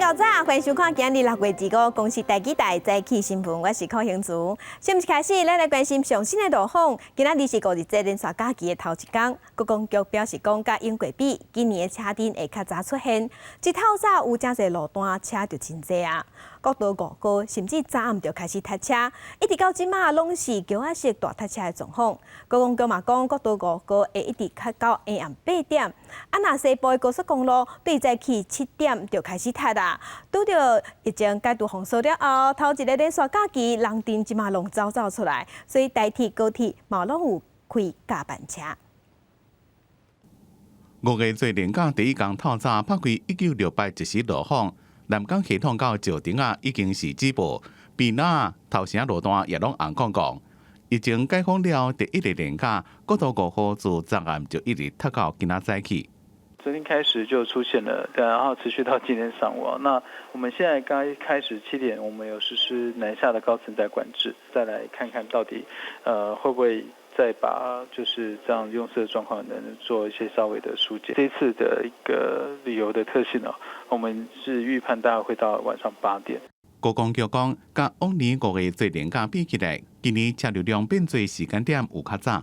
早早，欢迎收看今日6月2日公司台记台早起新闻，我是柯兴竹。新闻开始，咱来关心上新的路况。今仔日是5日节连续假期的头一天，国公局表示讲，甲应过比，今年的车阵会较早出现。一透早有真侪路段车就真侪啊，国道5高，甚至早暗就开始塞车，一直到即马拢是桥仔式大塞车的状况。国公局嘛讲，国道5高会一直塞到下暗8点。啊，那西部的高速公路对早起7点就开始塞啦。拄着疫情解除封锁了后，头一个连续假期，人阵即马拢走出来，所以台铁、高铁嘛拢有开加班车。5月做连假第一天透早拍开1968实路况，南港系统到石碇啊已经是止步，避那头城路段也拢红光光。疫情解封了第一个连假，国道5号自昨暗就一直塞到今仔早起。昨天开始就出现了，然后持续到今天上午。那我们现在刚开始7点，我们有实施南下的高层载管制，再来看看到底会不会再把就是这样拥塞的状况能做一些稍微的疏解。这一次的一个旅游的特性呢，我们是预判大概会到晚上8点。高公局讲，甲往年5月做连假比起来，今年车流量变多时间点有较早。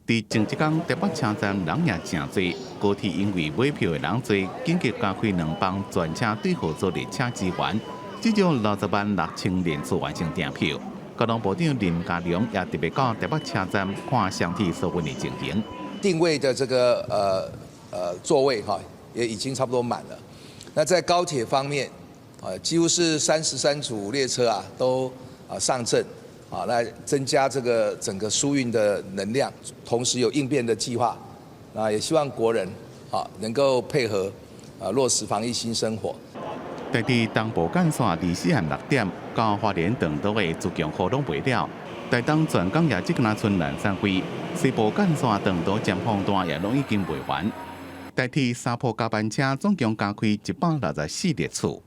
伫前一天台北车站人也真多，高铁因为买票的人多，紧急加开2班专车对合作列车支援，至少60万6千人次完成订票。交通部长林佳龙也特别到台北车站看详细所问的情形。定位的这个座位哈也已经差不多满了。那在高铁方面，几乎是33组列车啊都上阵。来增加这个整个疏运的能量，同时有应变的计划，也希望国人能够配合落实防疫新生活。台铁东部干线24下6点到花莲长岛的自强号拢袂了，台东全港也只敢剩2、3轨，西部干线长岛尖峰段也拢已经卖完。台铁3波加班车总共加开164列次。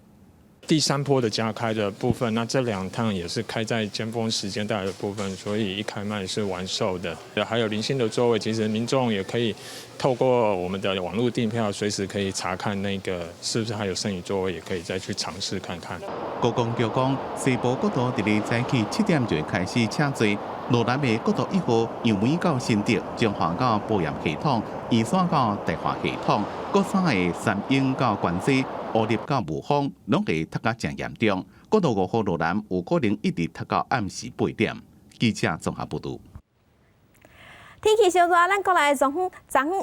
第3波的加开的部分，那这2趟也是开在尖峰时间带的部分，所以一开卖是完售的。还有零星的座位，其实民众也可以透过我们的网络订票，随时可以查看那个是不是还有剩余座位，也可以再去尝试看看。高公局讲，西部国道伫日早起7点就会开始车多，路南的国道1号杨梅到新竹，彰化到保盐系统，宜山到台化系统，国三的三英到关西。乌日到雾峰拢会塞到真严重，国道5号路南有可能一直塞到暗时8点。记者综合报道。天气烧热，咱国内昨昏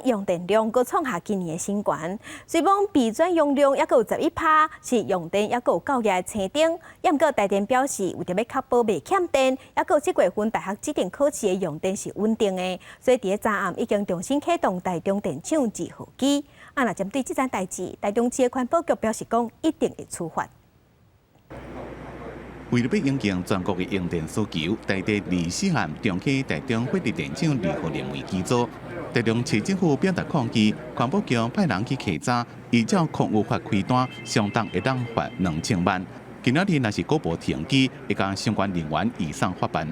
用电量阁创下今年的新高。虽讲备转用量还阁有11%，是用电还阁有9个青灯。也毋过台电表示，为着要确保袂欠电，还阁7月份大学指定考试的用电是稳定的，所以伫咧昨暗已经重新启动台中电厂2号机。那针对这件代志，台中市的环保局表示讲，一定会处罚。为了要应应全国的用电需求，台电24号重启台中火力电厂2号联维机组。台中市政府表达抗议，环保局派人去稽查，依照空污法开单，相当会当罚2000万。今仔日若是国保停机，会将相关人员移送法办。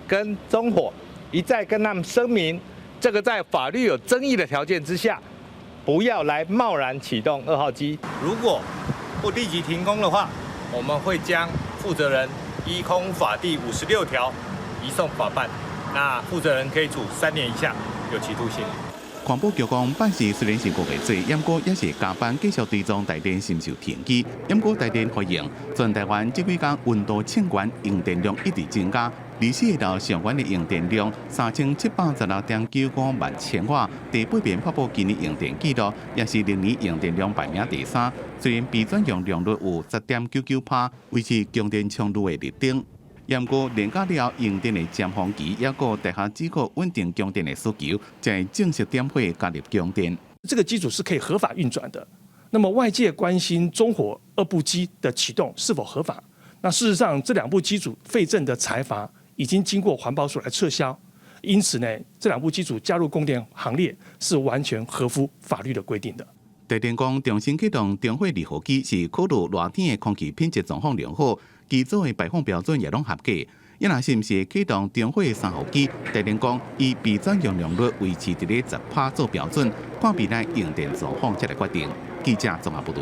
跟中火一再跟他们声明，这个在法律有争议的条件之下。不要来贸然启动2号机。如果不立即停工的话，我们会将负责人依空法第56条移送法办。那负责人可以处3年以下有期徒刑。环保局讲，办事虽然是5月做，不过也是加班继续追踪台电是毋是有停机。不过台电回应，全台湾这几天温度清悬，用电量一直增加。24号上悬的用电量3716.95万千瓦，第8遍发布今年用电记录，也是历年用电量排名第3。虽然备转用量率有10.99%，维持供电强度的日顶。不过连假了用电的尖峰期，也个大厦只可稳定供电的需求，才会正式点火加入供电。这个机组是可以合法运转的。那么外界关心中火2部机的启动是否合法？那事实上，这2部机组废证的裁罚已经经过环保署来撤销，因此呢，这2部机组加入供电行列是完全合乎法律的规定的。台电讲重新启动中火2号机是考虑热天的空气品质状况良好，机组的排放标准也拢合格。也若是毋是启动中火3号机，台电讲以备转用量率维持伫咧10%做标准，看未来用电状况才来决定。记者综合报道。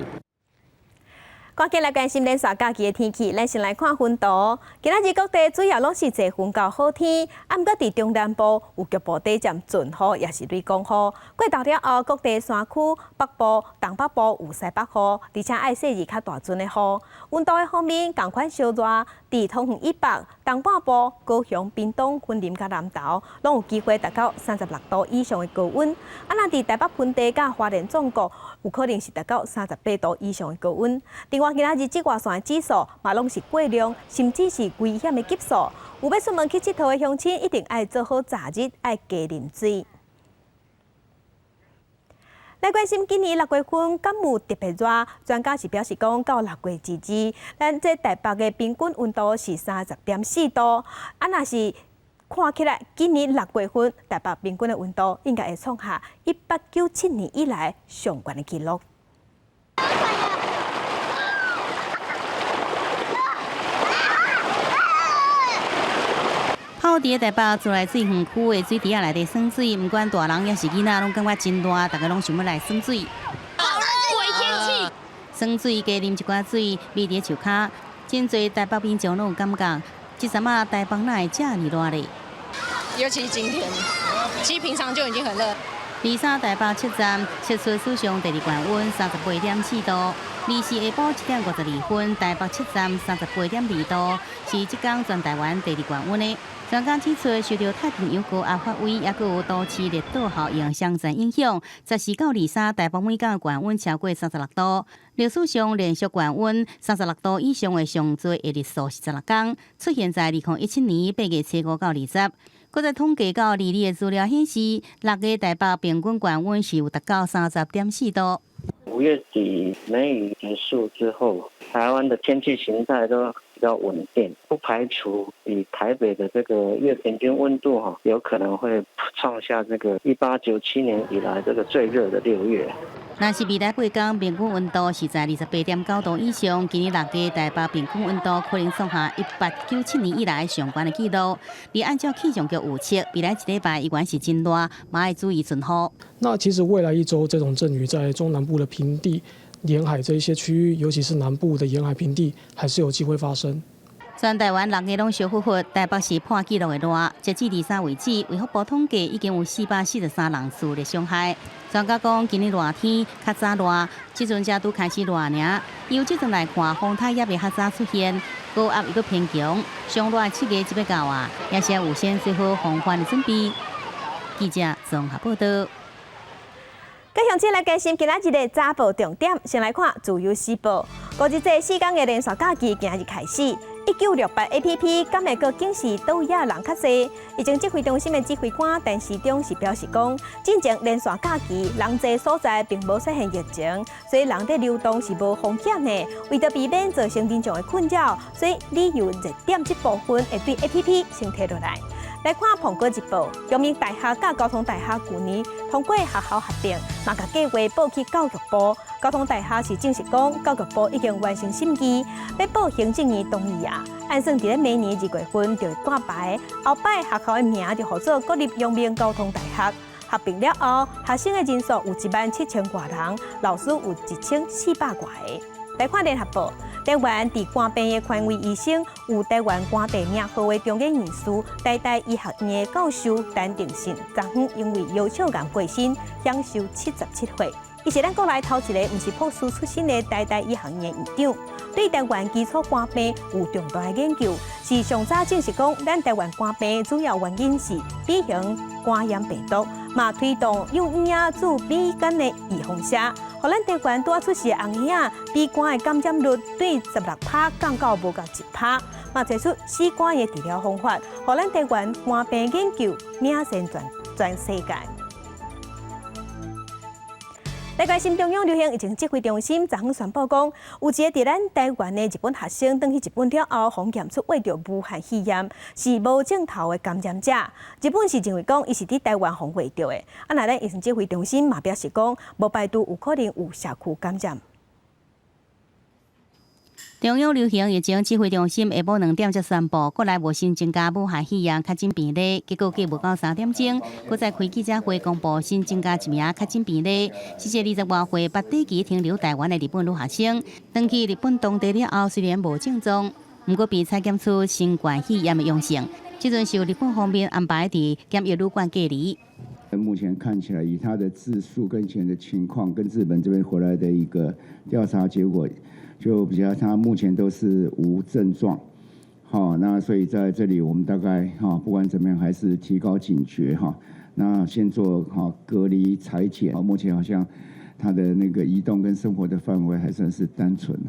赶紧来关心连续假期的天气，咱先来看温度。今仔日各地主要拢是侪云到好天，啊，毋过伫中南部有局部地渐阵雨，也是雷公雨。过头了后，各地山区、北部、东北部有西北雨，而且爱细日较大阵的雨。温度的方面，同款烧热，伫桃园以北、东半部、高雄、屏东、云林甲南投，拢有机会达到36度以上的高温。啊，若伫台北盆地甲花莲总国，有可能是达到38度以上的高温。另外，今仔日紫外线指数嘛拢是过量，甚至是危险的级数。有要出门去佚佗的乡亲，一定爱做好早日，爱加啉水。来关心今年6月份敢有特别热？专家是表示讲，到6月之日，咱这台北的平均温度是30.4度。啊，若是看起来，今年6月份台北平均的温度应该会创下1897年以来上悬的纪录。泡伫台北自来水园区的水池仔内底耍水，不管大人也是囡仔，拢感觉真热，大家拢想要来耍水。鬼天气！耍水加啉一寡水，味伫树骹，真侪台北民众拢有感觉，这阵啊台北哪会这么热咧？尤其是今天，其实平常就已经很热。23台北7站测出史上第2高温38.4度，24下晡7点52分，台北7站38.2度，是即天全台湾第2高温的。专家指出，受到太平洋高压发威，也佮有都市热岛效应相互影响，14到23台北每天的高温超过36度，历史上连续高温36度以上的上最的日数是16天，出现在2017年8月7号到20。搁再统计到2日的资料显示，6月台北平均高温是有达到30.4度。5月底梅雨结束之后，台湾的天气形态都比较稳定，不排除以台北的这个月平均温度有可能会创下这个1897年以来这个最热的6月。若是未来8天平均温度是在28.9度以上，今年6月台北平均温度可能创下1897年以来上悬的纪录。而按照气象局预测，未来1礼拜依然是真热，嘛要注意准雨。那其实未来1周这种阵雨在中南部的平地、沿海这一些区域，尤其是南部的沿海平地，还是有机会发生。全台湾6月拢小忽，台北市破纪录的热，截至23为止，卫福部统计已经有443人受热伤害。专家讲，今年热天较早热，即阵才拄开始热尔。由即阵来看，风台也未较早出现，高压又搁偏强，上热7月即要到啊，也是有先做好防范的准备。记者综合报道。各乡亲来关心今仔日的早报重点，先来看自由时报。过日这4天的连续假期今日开始。1968 APP 敢会阁警示倒位人较侪？已经指挥中心的指挥官陈时中是表示讲，进前连续假期人侪所在并无出现疫情，所以人的流动是无风险的。为着避免造成民众的困扰，所以旅游热点这部分会对 APP 先摕落来。来看《苹果日报》，阳明大学甲交通大学去年通过学校合并，嘛甲计划报去教育部。交通大学是证实讲，教育部已经完成审议，要报行政院同意啊。按算伫咧明年2月份就会挂牌，后摆学校的名就号做国立阳明交通大学。合并了后，学生的人数有17000多人，老师有1400多个。来看《联合报》。台湾伫肝病的权威医生，有台湾肝地名号的中研院士、台大医学院的教授陈定信，昨昏因为腰鞘癌过身，享受77岁。伊是咱国内头一个毋是博士出身的台大医学院院长，对台湾基础肝病有重大的研究，是上早证实讲，咱台湾肝病主要原因是 B 型肝炎病毒，嘛推动用婴治鼻肝的预防射。互咱台湾拄啊出世的红婴鼻肝的感染率对16%降到无到1%，嘛提出死肝的治疗方法，互咱台湾肝病研究领先全世界。来关心中央流行疫情指挥中心昨昏宣布讲，有一个伫咱台湾的日本学生，返去日本了后，检验出胃着武汉肺炎，是无症头的感染者。日本是认为讲，伊是伫台湾防卫着的。那咱疫情指挥中心嘛表示讲，无排除有可能有社区感染。中央流行疫情指挥中心下晡2点才宣布，国内无新增加武汉肺炎确诊病例。结果计无到3点钟，搁再开记者会公布新增加1名确诊病例，是一个20多岁8地期停留台湾的日本女学生，登去日本当地了后，虽然无症状，不过被采检出新冠肺炎的阳性，即阵受日本方面安排伫检疫旅馆隔离。目前看起来，以他的自述跟以前的情况，跟日本这边回来的一个调查结果，就比较他目前都是无症状。好，那所以在这里我们大概不管怎么样，还是提高警觉那先做隔离采检。目前好像他的那个移动跟生活的范围还算是单纯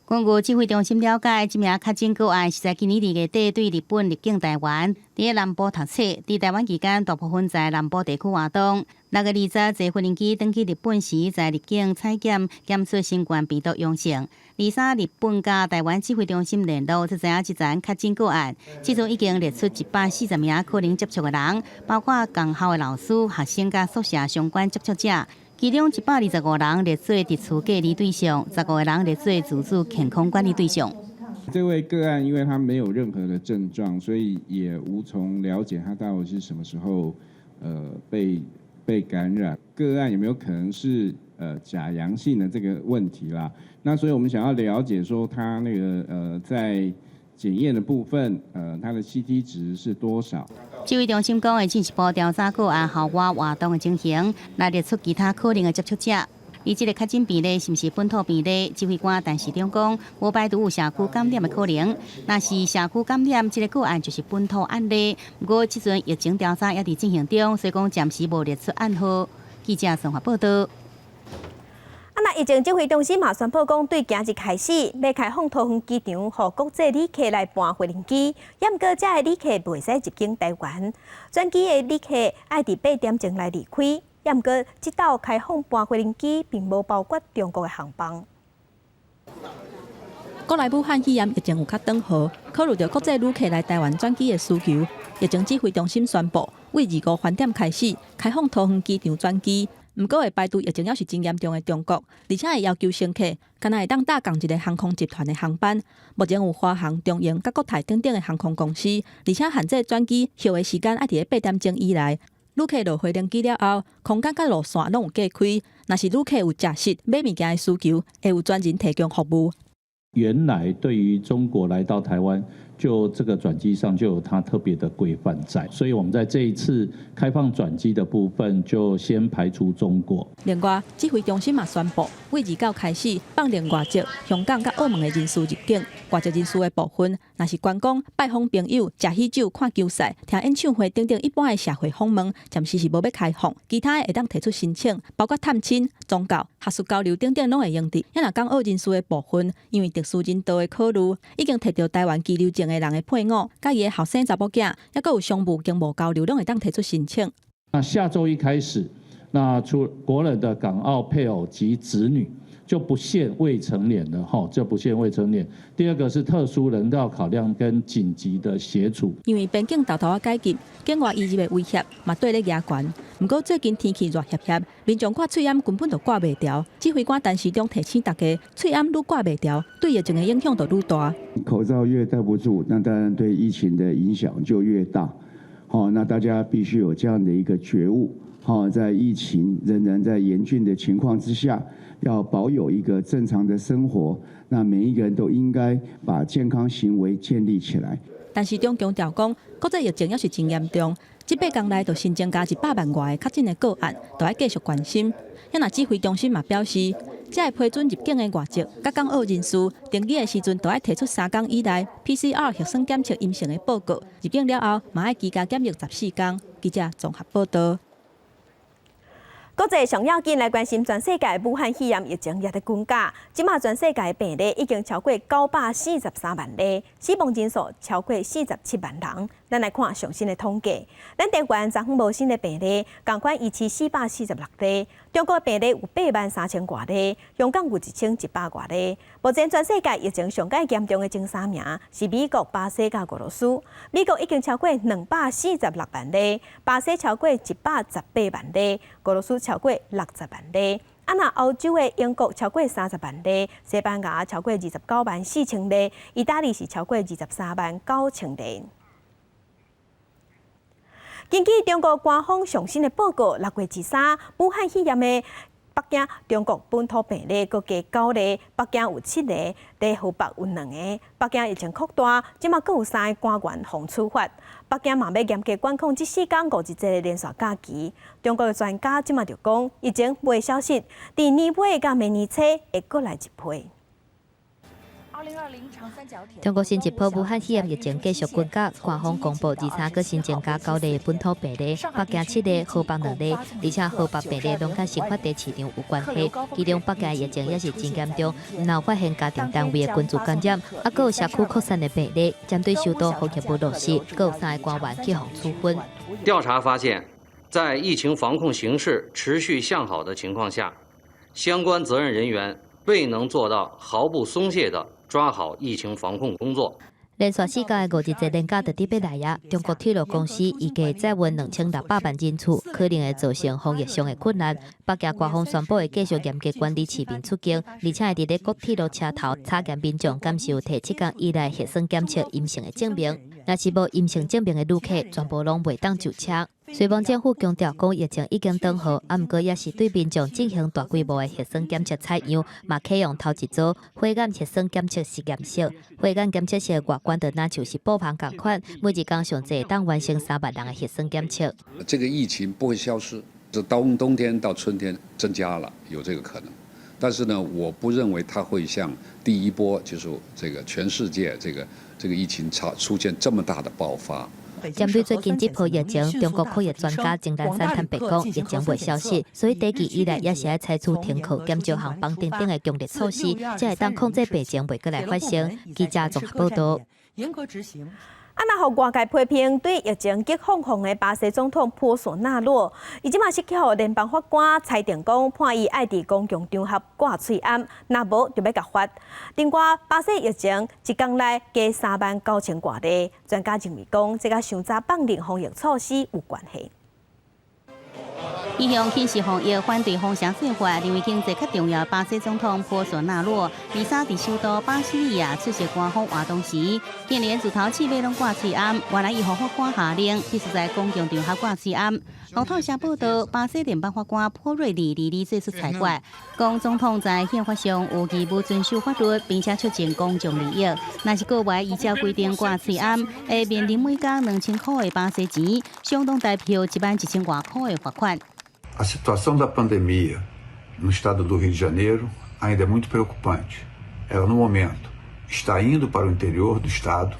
根据指挥中心了解，这名确诊个案是在今年2月底对日本入境台湾，伫南部读册，伫台湾期间大部分在南部地区活动。6月20坐飞机登去日本时，在入境采检检出新冠病毒阳性。23日本甲台湾指挥中心联络，才知影这桩确诊个案，即阵已经列出140名可能接触的人，包括同校的老师、学生甲宿舍相关接触者。其中125人列做伫厝隔离对象，15个人列做自主健康管理对象。这位个案因为他没有任何的症状，所以也无从了解他到底是什么时候被感染。个案有没有可能是假阳性的这个问题啦？那所以我们想要了解说他那个在检验的部分，它的 CT 值是多少？指挥中心讲会进一步调查个案校外活动的情形，来列出其他可能的接触者。而这个确诊病例是不是本土病例？指挥官陈时中讲，无排除有社区感染的可能。若是社区感染，这个个案就是本土案例。不过，这阵疫情调查也伫进行中，所以讲暂时无列出案号。记者综合报道。那疫情指挥中心嘛宣布讲，对今日开始要开放桃园机场，予国际旅客来搬飞行机。也毋过，这个旅客袂使入境台湾，转机的旅客爱伫8点钟来离开。也毋过，这道开放搬飞行机并无包括中国的航班。国内武汉肺炎疫情有较长好，考虑到国际旅客来台湾转机的需求，疫情指挥中心宣布，为25番点开始开放桃园机场转机。不过会排除疫情还是真严重的中国，而且会要求乘客敢若会当搭共一个航空集团的航班。目前有华航、中英、甲国泰等等的航空公司，而且限制转机休的时间爱伫8点钟以内。旅客落飞行机了后，空间甲路线拢有隔开。若是旅客有食食、买物件的需求，会有专人提供服务。原来对于中国来到台湾，就这个转机上就有它特别的规范在，所以我们在这一次开放转机的部分，就先排除中国。另外，指挥中心嘛宣布，为29开始放连外籍、香港甲澳门的人士入境。外籍人士的部分，若是观光、拜访朋友、食喜酒、看球赛、听演唱会等等一般的社会访问，暂时是无要开放。其他的会当提出申请，包括探亲、宗教、学术交流等等，拢会用得。也若港澳人士的部分，因为特殊人道的考虑，已经摕到台湾居留证的人的配偶，甲伊的后生查某囝，也佮有商务、经贸交流，拢会当提出申请。那下周一开始，那除国人的港澳配偶及子女，就不限未成年的就不限未成年。第二个是特殊人道考量跟紧急的协助。因为边境偷偷改进，境外移入的威胁嘛对咧压悬。不过最近天气热热热，民众看喙暗根本就挂袂掉。指挥官陈时中提醒大家，喙暗愈挂袂掉，对疫情的影响就愈大。口罩越戴不住，那当然对疫情的影响就越大。那大家必须有这样的一个觉悟。在疫情仍然在严峻的情况之下，要保有一个正常的生活。那每一个人都应该把健康行为建立起来。陈时中强调讲，国际疫情也是真严重，这8天内就新增加100万外的确诊的个案，都要继续关心。也若指挥中心嘛表示，才会批准入境的外籍、甲港澳人士登机的时阵，都要提出3天以内 PCR 核酸检测阴性的报告。入境了后，嘛要居家检疫14天。记者综合报道。国际上要紧来关心全世界武汉肺炎疫情也在增加，即马全世界病例已经超过943万例，死亡人数超过47万人。咱来看上新的统计，咱台湾昨昏无新的病例，共款1446例，中国病例有83000多例，香港有1100多例。目前全世界疫情上界严重的前3名是美国、巴西甲俄罗斯。美国已经超过246万例，巴西超过118万例，俄罗斯超过60万例。那欧洲的英国超过30万例，西班牙超过29万4千例，意大利是超过23万9千例。根据中国官方上新的报告，6月13，武汉肺炎的北京中国本土病例各加9例，北京有7例，在湖北有2个。北京疫情扩大，即马阁有3个官员防处罚。北京嘛要严格管控这4天5日节的连续假期。中国的专家即马就讲，疫情未消失，伫年尾甲明年初会阁来一批。中国新一波武汉肺炎疫情继续滚角，官方公布23个新增加9例本土病例，北京7例，河北2例，而且河北病例拢甲新发地市场有关系。其中北京疫情也是真严重，唔有发现家庭单位的群组感染，阁有社区扩散的病例。针对首都福建部落实，阁有3个官员去互处分。调查发现，在疫情防控形势持续向好的情况下，相关责任人员未能做到毫不松懈的抓好疫情防控工作。连续4天的5日节连假就伫要来啊！中国铁路公司预计载运2600万人次，可能会造成防疫上的困难。北京官方宣布会继续严格管理市民出境，而且会伫咧各铁路车头查验民众敢是有摕7天以来核酸检测阴性的证明。若是无阴性证明的旅客，全部拢袂当就车。虽然政府强调讲疫情已经缓和，毋过也是对民众进行大规模的核酸检测采样，嘛启用头一组火眼核酸检测实验室。火眼检测室的外观就那就是布棚同款，每日工上侪当完成3万人的核酸检测。这个疫情不会消失，是冬天到春天增加了，有这个可能。但是呢，我不认为它会像第一波，就是这个全世界这个疫情出现这么大的爆发。针对最近这波疫情，中国科学专家钟南山坦白讲，疫情未消失，所以第期以来也是要采取停课、减少航班等等的强烈措施，才会当控制病情未过来发生。记者综合报道。严格执行。那互外界批评对疫情极放风的巴西总统波索纳罗，伊即马是去互联邦法官裁定讲，判伊爱伫公共场合挂喙罨，若无就要甲罚。另外，巴西疫情一天内加3万9千多例，专家认为讲，这甲上早放任防疫措施有关系。一向轻视防疫反对风声说法，认为经济较重要的巴西总统波索纳罗，23伫首都巴西利亚出席官方活动时，竟然自头起尾拢挂喙罨。原来伊互法官下令，必须在公共场合挂喙罨。路透社报道，巴西联邦法官波瑞里做出裁决，讲总统在宪法上有义务遵守法律，并且促进公众利益。若是个外依照规定挂喙罨，会面临每天2000块的巴西钱，相当代表11000多块的罚款。A situação da pandemia no estado do Rio de Janeiro ainda é muito preocupante. Ela, no momento, está indo para o interior do estado.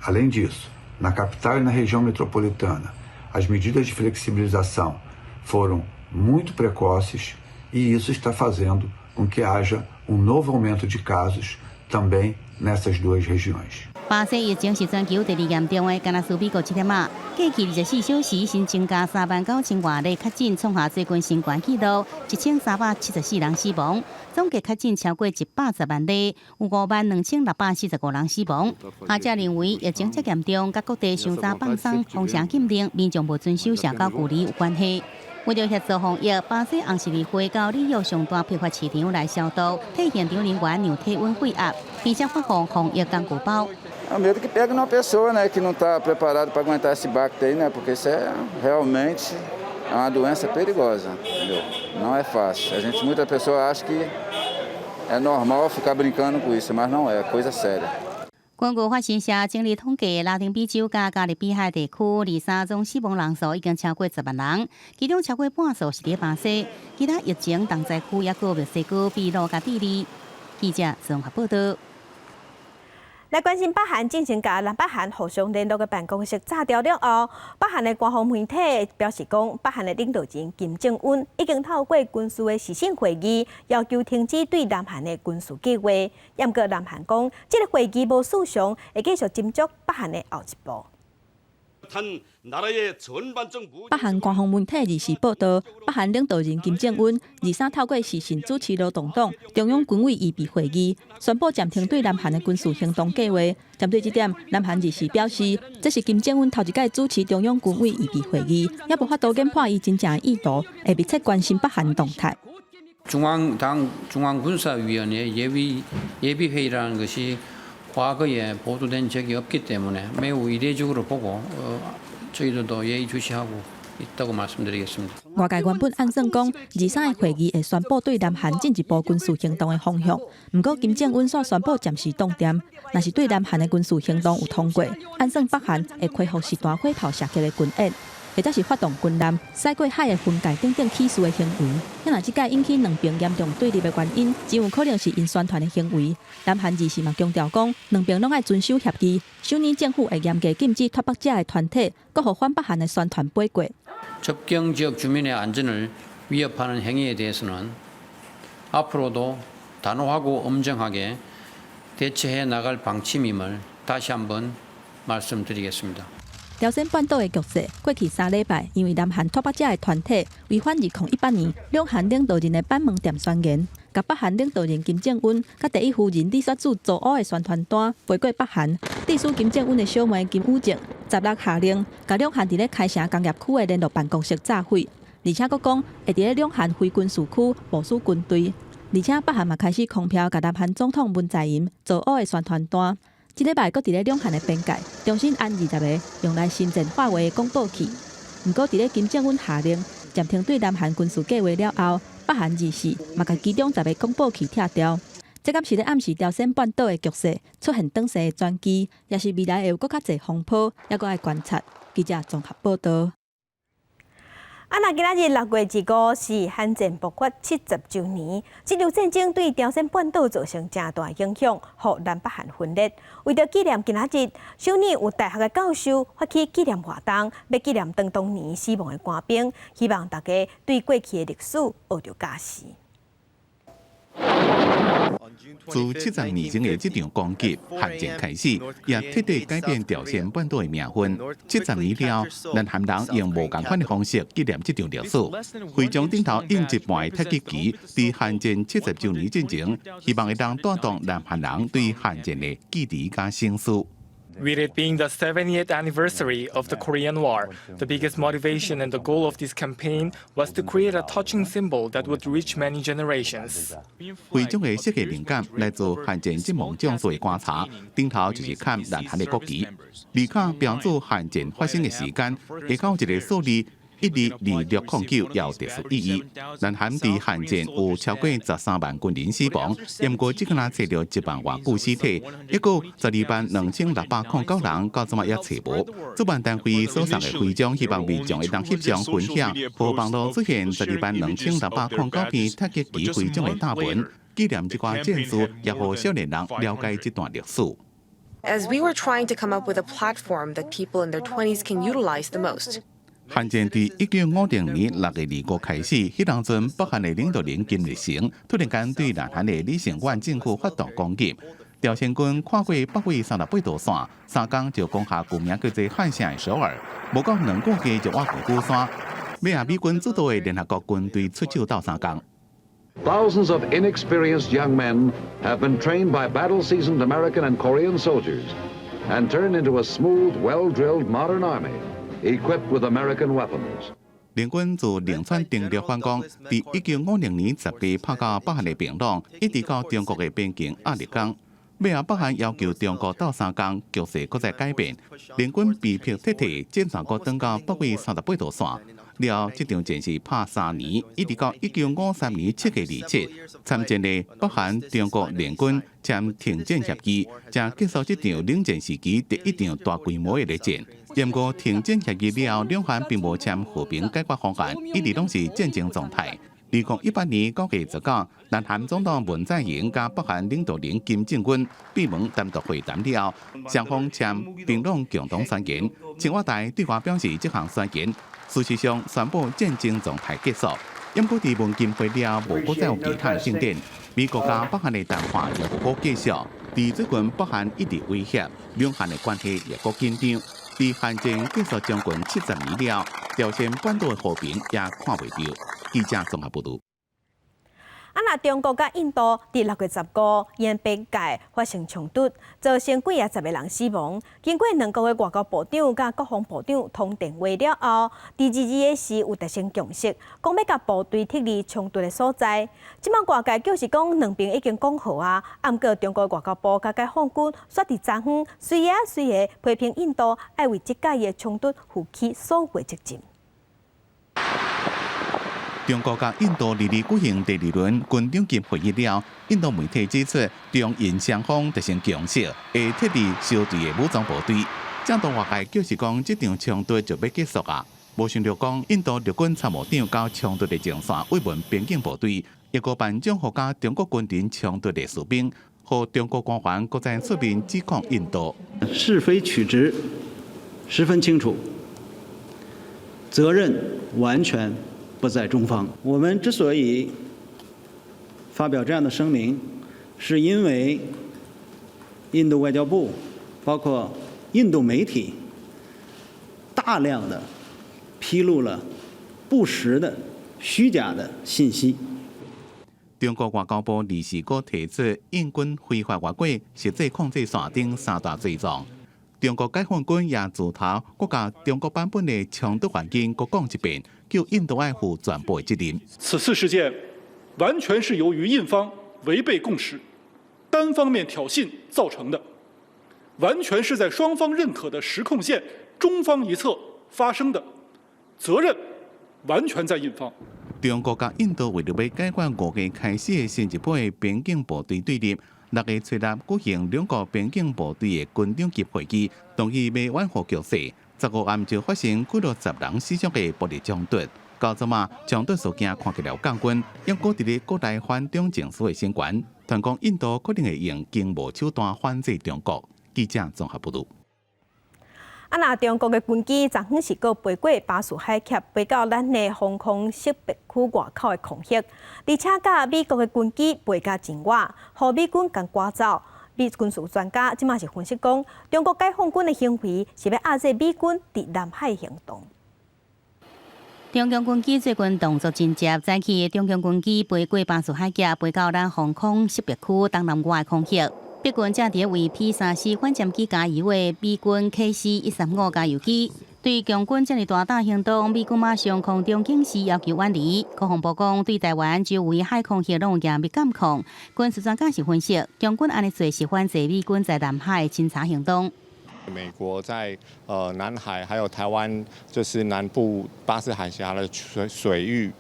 Além disso, na capital e na região metropolitana, as medidas de flexibilização foram muito precoces e isso está fazendo com que haja novo aumento de casos também nessas duas regiões. 巴西疫情是全球第2严重的，敢若是美国7点啊，过去24小时新增加3万9千多例确诊，创下最近新冠纪录，1374人死亡，总计确诊超过110万例，有52645人死亡。学者认为疫情这严重，甲各地上早放松封城禁令，民众无遵守社交距离有关系。为了协助防疫，巴西红十字会到里约上大批发市场来消毒，替现场人员量体温血压，并且发放防疫工具包。É o medo que pega numa pessoa, né, que não está preparada para aguentar esse baque aí, né, porque isso é realmente uma doença perigosa, entendeu? Não é fácil. Muita pessoa acha que é normal ficar brincando com isso, mas não é, é coisa séria. 根据法新社整理统计，拉丁美洲加加勒比海地区23宗死亡人数已经超过10万人，其中超过半数是伫巴西，其他疫情重灾区也有墨西哥、秘鲁加智利。记者综合报道。来关心北韩进行甲南北韩互相联络的办公室炸掉了后，北韩的官方媒体表示讲，北韩的领导人金正恩已经透过军事的视讯会议，要求停止对南韩的军事计划。不过南韩讲，这个会议无事上，会继续斟酌北韩的后一步。北韩官方媒体24报道，北韩领导人金正恩23透过视讯主持劳动党中央军委预备会议，宣布暂停对南韩的军事行动计划。针对这点，南韩24表示，这是金正恩头一届主持中央军委预备会议，也无法度研判伊真正的意图，会密切关心北韩动态。 중앙군사위원회 예비회의라는 것이 과거에 보도된 적이 없기 때문에 매우 이례적으로 보고 저희들도 예의주시하고 있다고 말씀드리겠습니다. 外界原本按算讲，23个会议会宣布对南韩进一步军事行动的方向。不过金正恩所宣布暂时冻点，若是对南韩的军事行动有通过，按算北韩会恢复实弹火炮射击的军演，或者是发动军舰驶过海的分界等等起事的行为。若这届引起两边严重对立的原因，极有可能是因宣传的行为。南韩二是嘛强调讲，两边拢爱遵守协议。首年政府会严格禁止脱北者的团体，搁互反北韩的宣传背过。 접경 지역 주민의 안전을 위협하는 행위에 대해서는 앞으로도 단호하고 엄정하게 대처해 나갈 방침임을 다시 한번 말씀드리겠습니다. 朝鲜半岛的局势，过去3礼拜，因为南韩脱北者的团体违反2018年两韩领导人的板门店宣言，甲北韩领导人金正恩甲第一夫人李雪主作恶的宣传单飞过北韩。秘书金正恩的小妹金宇正16下令，甲两韩伫咧开城工业区的联络办公室炸毁，而且佫讲会伫咧两韩非军事区部署军队，而且北韩嘛开始空飘甲南韩总统文在寅作恶的宣传单。 这礼拜，佫伫咧两韩的边界重新安20个用来新建化为的广播器。不过，伫咧金正恩下令暂停对南韩军事计划了后，北韩24嘛甲其中10个广播器拆掉。这敢是咧暗示朝鲜半岛的局势出现短时的转机，也是未来会有佫较侪风波，也佫爱观察。记者综合报道。 那今仔日6月1日是韩战爆发70周年，这场战争对朝鲜半岛造成正大影响，互南北韩分裂。为着纪念今仔日，首尔有大学的教授发起纪念活动，要纪念当年死亡的官兵，希望大家对过去的历史学着嘉视。 自70年前的这场攻击韩战开始，也彻底改变朝鲜半岛的命运。70年了，南韩人用无同款的方式纪念这场历史。会场顶头印一枚太极旗，在韩战70周年进前，希望会当带动南韩人对韩战的记忆甲情绪。 With it being the 70th anniversary of the Korean War, the biggest motivation and the goal of this campaign was to create a touching symbol that would reach many generations. 会场的设计灵感来自韩战这幕将士的观察，顶头就是看南韩的国旗，二卡标注韩战发生的时间，下口一个数字。 122609也有特殊意义。南韩在韩战有超过13万军人死亡，也不过只敢拿找到1万多具尸体，还有12万2609人到今也找无。主办单位所送的徽章，希望民众会当翕相分享，和网络出现12万2609片太极旗徽章的大文，纪念这挂战士，也和少年人了解这段历史。 As we were trying to come up with a platform that people in their 20s can utilize the most. 韩战在1950年6月2日开始，迄当阵北韩的领导人金日成突然间对南韩的李承晚政府发动攻击，朝鲜军跨过北纬38度线，3天就攻下古名叫做汉城的首尔，无到2个月就挖过鼓山，尾下美军主导的联合国军队出手斗3天。 Thousands of inexperienced young men have been trained by battle-seasoned American and Korean soldiers and turned into a smooth, well-drilled modern army. Equipped with American weapons. 联军自仁川登陆反攻，在1950年10月拍到北韩的平壤，一直到中国的边境压力江。尾后北韩要求中国斗3天，局势搁再改变，联军被迫撤退，战线搁转到北纬38度线。了，这场战事拍3年，一直到1953年7月27日，参战的北韩、中国联军签停战协议，才结束这场冷战时期第一场大规模的热战。不过停战协议了后，两韩并无签和平解决方案，一直拢是战争状态。2018年9月19日，南韩总统文在寅甲北韩领导人金正恩闭门单独会谈了后，双方签平壤共同宣言。青瓦台对外表示，这项宣言事实上宣布战争状态结束。不过在文金会了后，无搁再有其他进展。美国甲北韩的谈话也无搁继续。在最近北韩一直威胁，两韩的关系也搁紧张。在韩战结束将近70年了，朝鲜半岛的和平也看袂到。记者综合报道。若中国甲印度伫6月15日沿边界发生冲突，造成几10个人死亡。经过2个月外交部长甲国防部长通电话了后，第22日时有达成共识，讲要甲部队撤离冲突的所在。即摆外界就是讲两边已经讲好啊，毋过中国外交部甲解放军煞伫昨昏随夜批评印度爱为即届的冲突负起所有责任。中国甲印度举行第2轮军长级会议了，印度媒体指出，中印双方达成共识，会撤离相对的武装部队。正当外界就是讲，这场冲突就要结束啊！无想到讲，印度陆军参谋长到冲突的前线慰问边境部队，一个办将互甲中国军人冲突的士兵，和中国官员各在出面指控印度是非曲直十分清楚，责任完全不在中方。我们之所以发表这样的声明，是因为印度外交部包括印度媒体大量的披露了不实的、虚假的信息。中国外交部24日提出印军非法越过实际控制线等3大罪状。中国解放军也自头国家中国版本的冲突环境各讲一遍，叫印度爱负全部的责任。此次事件完全是由于印方违背共识、单方面挑衅造成的，完全是在双方认可的实控线中方一侧发生的，责任完全在印方。中国甲印度为了要解决5月开始的新一波的边境部队对立，6月初6举行两国边境部队的军长级会议，同意要缓和局势。15暗就发生几60人死伤的暴力冲突。到昨晚，冲突事件看起来降温，抑搁伫咧国内反中情绪的升悬。传讲印度可能会用经贸手段反制中国。记者综合报道。若中国的军机昨昏是搁飞过巴士海峡，飞到咱的防空识别区外口的空隙，而且甲美国的军机飞到真远，互美军共赶走。美军事专家即马是分析讲，中国解放军的行为是要压制美军伫南海行动。中共军机做军动作真接，早起中共军机飞过巴士海峡，飞到咱防空识别区东南外的空隙。美军正伫为 P-34反舰机加油的美军 KC-135加油机，对共军这么大胆行动，美军马上空中警示要求远离。国防部讲，对台湾周围海空域拢有严密监控。军事专家是分析，共军安尼做是反制美军在南海的侦察行动。美国在南海还有台湾，就是南部巴士海峡的水域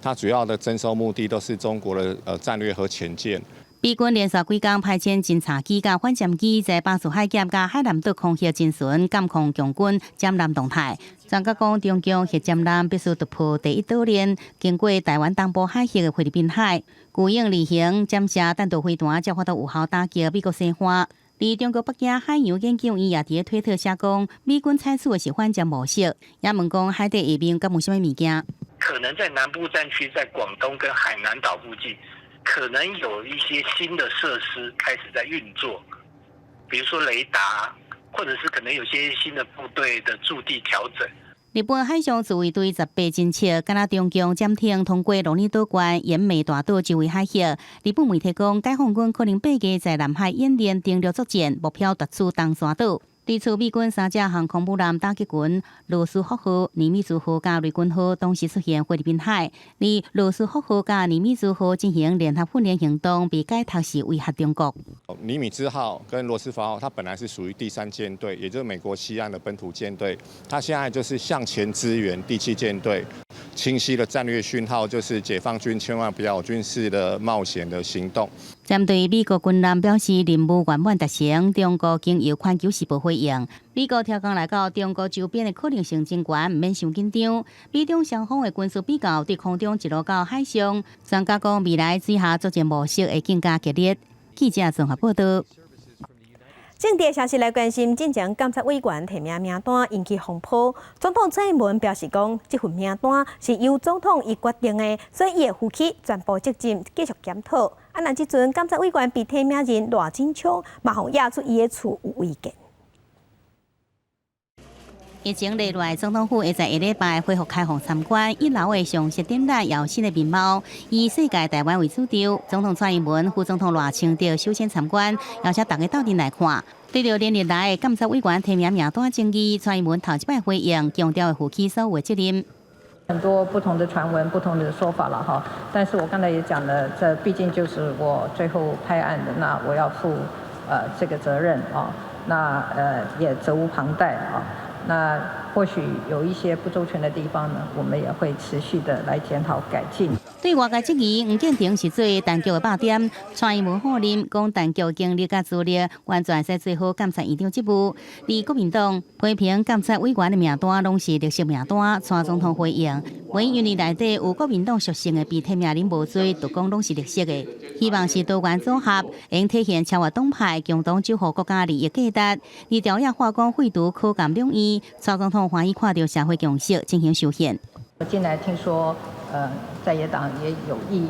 它主要的征收目的都是中国的战略核潜舰。美军连续几天派遣侦察机甲反舰机在巴士海峡甲海南岛空域进巡，监控共军舰舰动态。专家讲，中共核舰舰必须突破第一岛链，经过台湾东部海峡的菲律宾海，巨鹰2型监射弹道飞弹，才发到有效打击美国西方。而中国北京海洋研究院也伫推特写讲，美军采取的是反舰模式，也问讲海底下面敢有啥物物件？可能在南部战区，在广东跟海南岛附近。可能有一些新的设施开始在运作，比如说雷达，或者是可能有些新的部队的驻地调整。日本海上自卫队18侦测，敢若中共潜艇通过罗尼岛关沿美大岛周围海峡。日本媒体讲，解放军可能8月在南海演练登陆作战，目标夺取东沙岛。对此，美军3只航空母舰打击群罗斯福号、尼米兹号甲雷根号同时出现菲律宾海，而罗斯福号甲尼米兹号进行联合训练行动，被解读是威胁中国。尼米兹号跟罗斯福号，它本来是属于第3舰队，也就是美国西岸的本土舰队，它现在就是向前支援第7舰队。清晰的战略讯号就是解放军千万不要有军事的冒险的行动。针对美国军舰表示任务圆满达成，中国经由环球时报回应，美国调降来到中国周边的可能性真悬，唔免伤紧张。美中双方的军事比较在空中一路到海上，专家讲未来之下作战模式会更加激烈。记者综合报道。政治消息来关心，进前监察委员提名名单引起风波。总统蔡英文表示讲，这份名单是由总统伊决定的，所以伊会负起全部责任，继续检讨。那即阵监察委员被提名人罗金昌，马上压出伊的厝有意见。疫情历来，总统府会在下礼拜恢复开放参观1楼的常设展览，有新的面貌。以世界台湾为主题，总统蔡英文、副总统赖清德首先参观，邀请大家到阵来看。对着连日来的监察委员提名名单争议，蔡英文头一摆回应，强调会负起所有责任。很多不同的传闻、不同的说法了哈，但是我刚才也讲了，这毕竟就是我最后拍案的，那我要负这个责任啊，那也责无旁贷啊。那或许有一些不周全的地方呢，我们也会持续的来检讨改进。对外界质疑，黄建庭是做陈局的爆点，蔡英文否认，讲陈局经历甲资历完全使做好监察院长职务。而国民党批评监察委员的名单拢是绿色名单，蔡总统回应，唯因为内底有国民党属性的被提名人无多，就讲拢是绿色的。希望是多元组合，应体现超越党派，共同守护国家利益价值。而条约化工废除可感两义，蔡总统欢喜看到社会共识进行修宪。近来听说，在野党也有意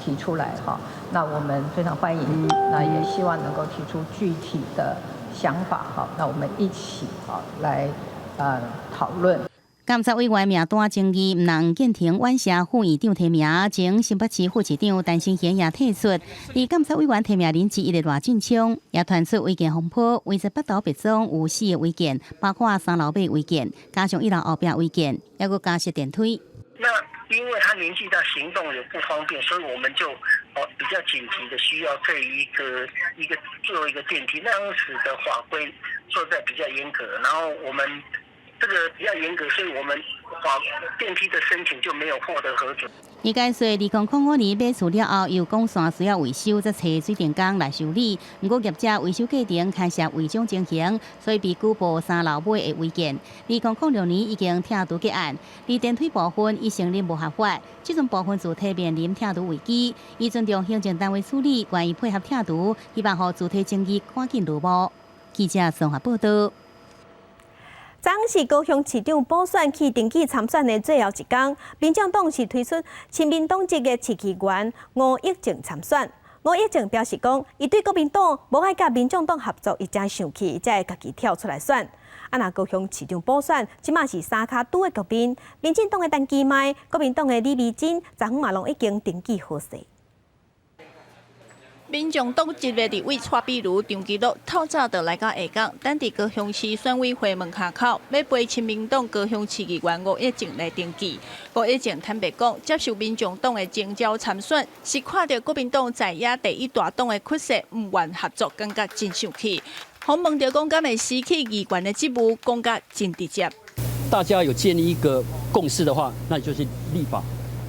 提出来哈，那我们非常欢迎，那也希望能够提出具体的想法哈，那我们一起来讨论。监察委员名单争议，唔能建庭晚霞副院长提名，前新北市副市长陈新贤也退出。而监察委员提名人之一的赖俊昌也传出违建风波，为着北投别庄有4个违建，包括3楼尾违建，加上1楼后壁违建，还佫加设电梯。那因为他年纪大，行动有不方便，所以我们就比较紧急的需要这做一个电梯，那样使得法规做在比较严格，然后我们这个比较严格，所以我们电梯的申请就没有获得核准。伊解说，2005年买厝了后，又讲线需要维修，则找水电工来修理。不过业者维修过程开设违章情形，所以被举报3楼尾的违建。2006年已经拆除结案，而电梯部分已承认无合法，这种部分主体面临拆除危机，已尊重行政单位处理，愿意配合拆除，希望让主体争议赶紧落幕。记者综合报道。昨天是高雄市长补选去登记参选的最后一天，民进党是推出亲民党籍的市议员吴益政参选。吴益政表示讲，伊对国民党无爱甲民进党合作，伊才生气，才会家己跳出来选。若高雄市长补选，即马是三脚拄的局面，民进党的陈其迈、国民党的李美珍，昨昏嘛拢已经登记好势。民众党1月立委蔡壁如张基禄透早就来到下港，等伫高雄市选委会门口口，要陪亲民党高雄市议员吴益政来登记。吴益政坦白讲，接受民众党的征召参选，是看到国民党在野第一大党的缺失，唔愿合作，感觉真生气。洪问到讲，敢会失去议员的职务，讲甲真直接。大家有建立一个共识的话，那就是立法。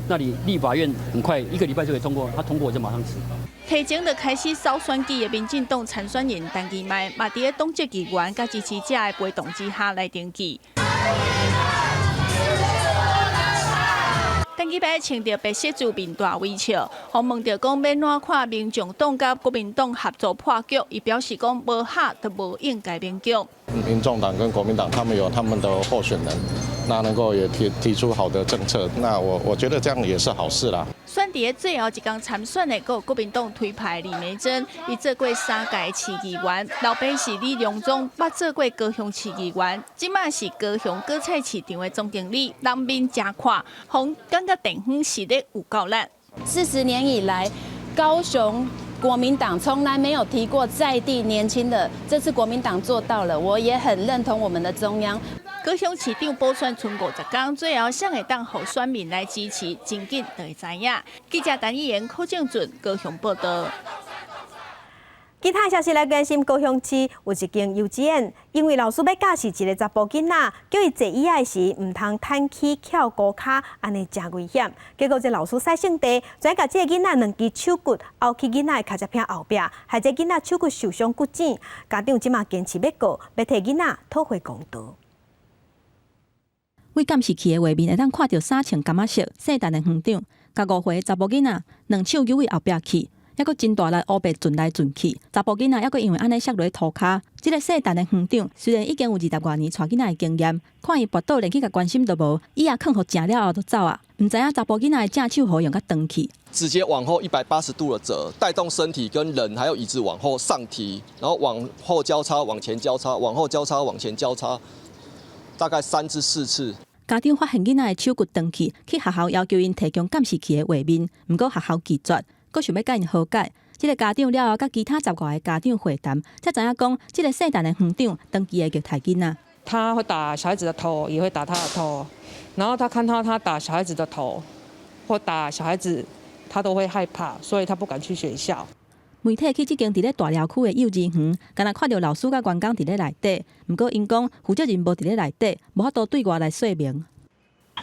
那里立法院很快1个礼拜就可以通过，他通过我就马上辞。提前就开始扫选举的民进党参选人陈其迈，嘛伫个党籍议员甲支持者的陪同之下来登记。陈其迈穿着白色主面大微笑，洪问到讲要哪看民众党甲国民党合作破局，伊表示讲无合就无应该变局。民众党跟国民党他们有他们的候选人，那能够也提出好的政策，那我觉得这样也是好事啦。选伫最后一天参选的，有国民党推派李美珍，伊做过3届市议员，老爸是李良忠，捌做过高雄市议员，即马是高雄果菜市场的总经理，人面真看，红感觉电风实力有够力。40年以来，高雄国民党从来没有提过在地年轻的，这次国民党做到了，我也很认同我们的中央。高雄市长补选剩50天，最后谁会当候选民来支持，真紧就会知影。记者陈议员、柯正俊高雄报道。其他消息来关心，高雄市有一间幼稚园，因为老师要教示一个查甫囡仔，叫伊坐椅仔时唔通摊起翘高骹，安尼真危险。结果这老师使性地，跩甲这个囡仔2支手骨拗去囡仔的脚趾片后壁，害这囡仔手骨受伤骨折。家长即马坚持要告，要替囡仔讨回公道。为监视器的画面会当看到3穿柑仔色细陈的园长，甲5岁查甫囡仔2手举位后壁去。还佫真大力乌白转来转去，查甫囡仔还佫因为安尼摔落涂骹。这个细陈的园长虽然已经有20多年带囡仔的经验，看伊跋倒连去甲关心都无，伊也囥互食了后就走啊。唔知影查甫囡仔的正手好用甲长去，直接往后180度的折，带动身体跟人还有椅子往后上提，然后往后交叉、往前交叉、往后交叉、往前交叉。大概3至4次。家长发现囡仔的手骨断去，去学校要求因提供监视器的画面，不过学校拒绝，阁想要甲因和解。这个家长了后，甲其他10外个家长会谈，才知影讲，这个姓陈的园长长期的虐待囡仔。他会打小孩子的头，也会打他的头，然后他看到他打小孩子的头或打小孩子，他都会害怕，所以他不敢去学校。媒体去这间伫咧大寮区的幼稚园，敢若看到老师甲员工伫咧内底，不过因讲负责人无伫咧内底，无法度对外来说明。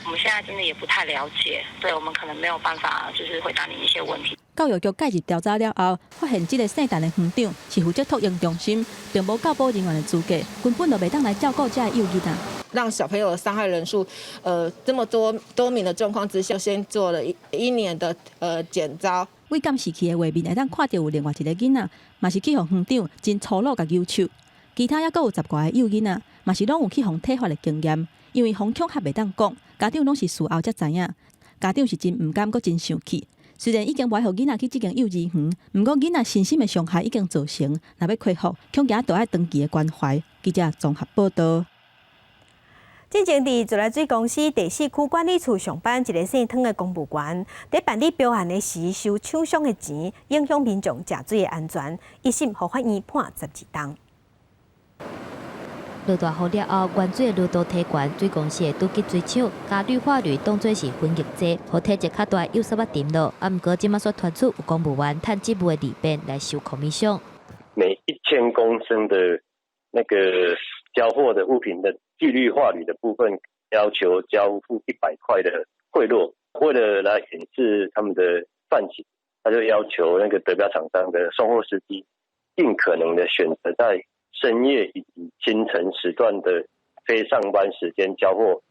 我们现在真的也不太了解，所以我们可能没有办法就是回答你一些问题。教育局介入调查了后，发现这个姓陈的园长是负责托婴中心，并无教保人员的资格，根本就袂当来照顾这幼囡仔。让小朋友的伤害人数，这么多名的状况之下，先做了一年的检招。为监视器的画面会当看到有另外一个囡仔，嘛是去互园长真粗鲁甲揪手。其他还佫有10外个幼囡仔，嘛是拢有去互体罚的经验。因为哄抢还袂当讲，家长拢是事后才知影。家长是真唔甘，佫真生气。虽然已经袂互囡仔去这间幼稚园，不过囡仔身心的伤害已经造成，若要恢复，恐惊都要长期的关怀。记者综合报道。之前伫自来水公司第4区管理处上班一个姓汤的公务员，在办理标案的时收厂商的钱，影响民众食水的安全，一审互法院判12档。落大雨了后，原水的路道体悬，水公司会拄去追抢，加氯化氯当作是混凝剂，互体积较大有煞捌沉落。不过即马所传出有公务员趁职务的利便来收commission。每1000公升的那个交货的物品的聚氯化铝的部分，要求交付100块的贿赂。为了来掩饰他们的犯行，他就要求那个得标厂商的送货司机，尽可能的选择在深夜以及清晨时段的非上班时间交货。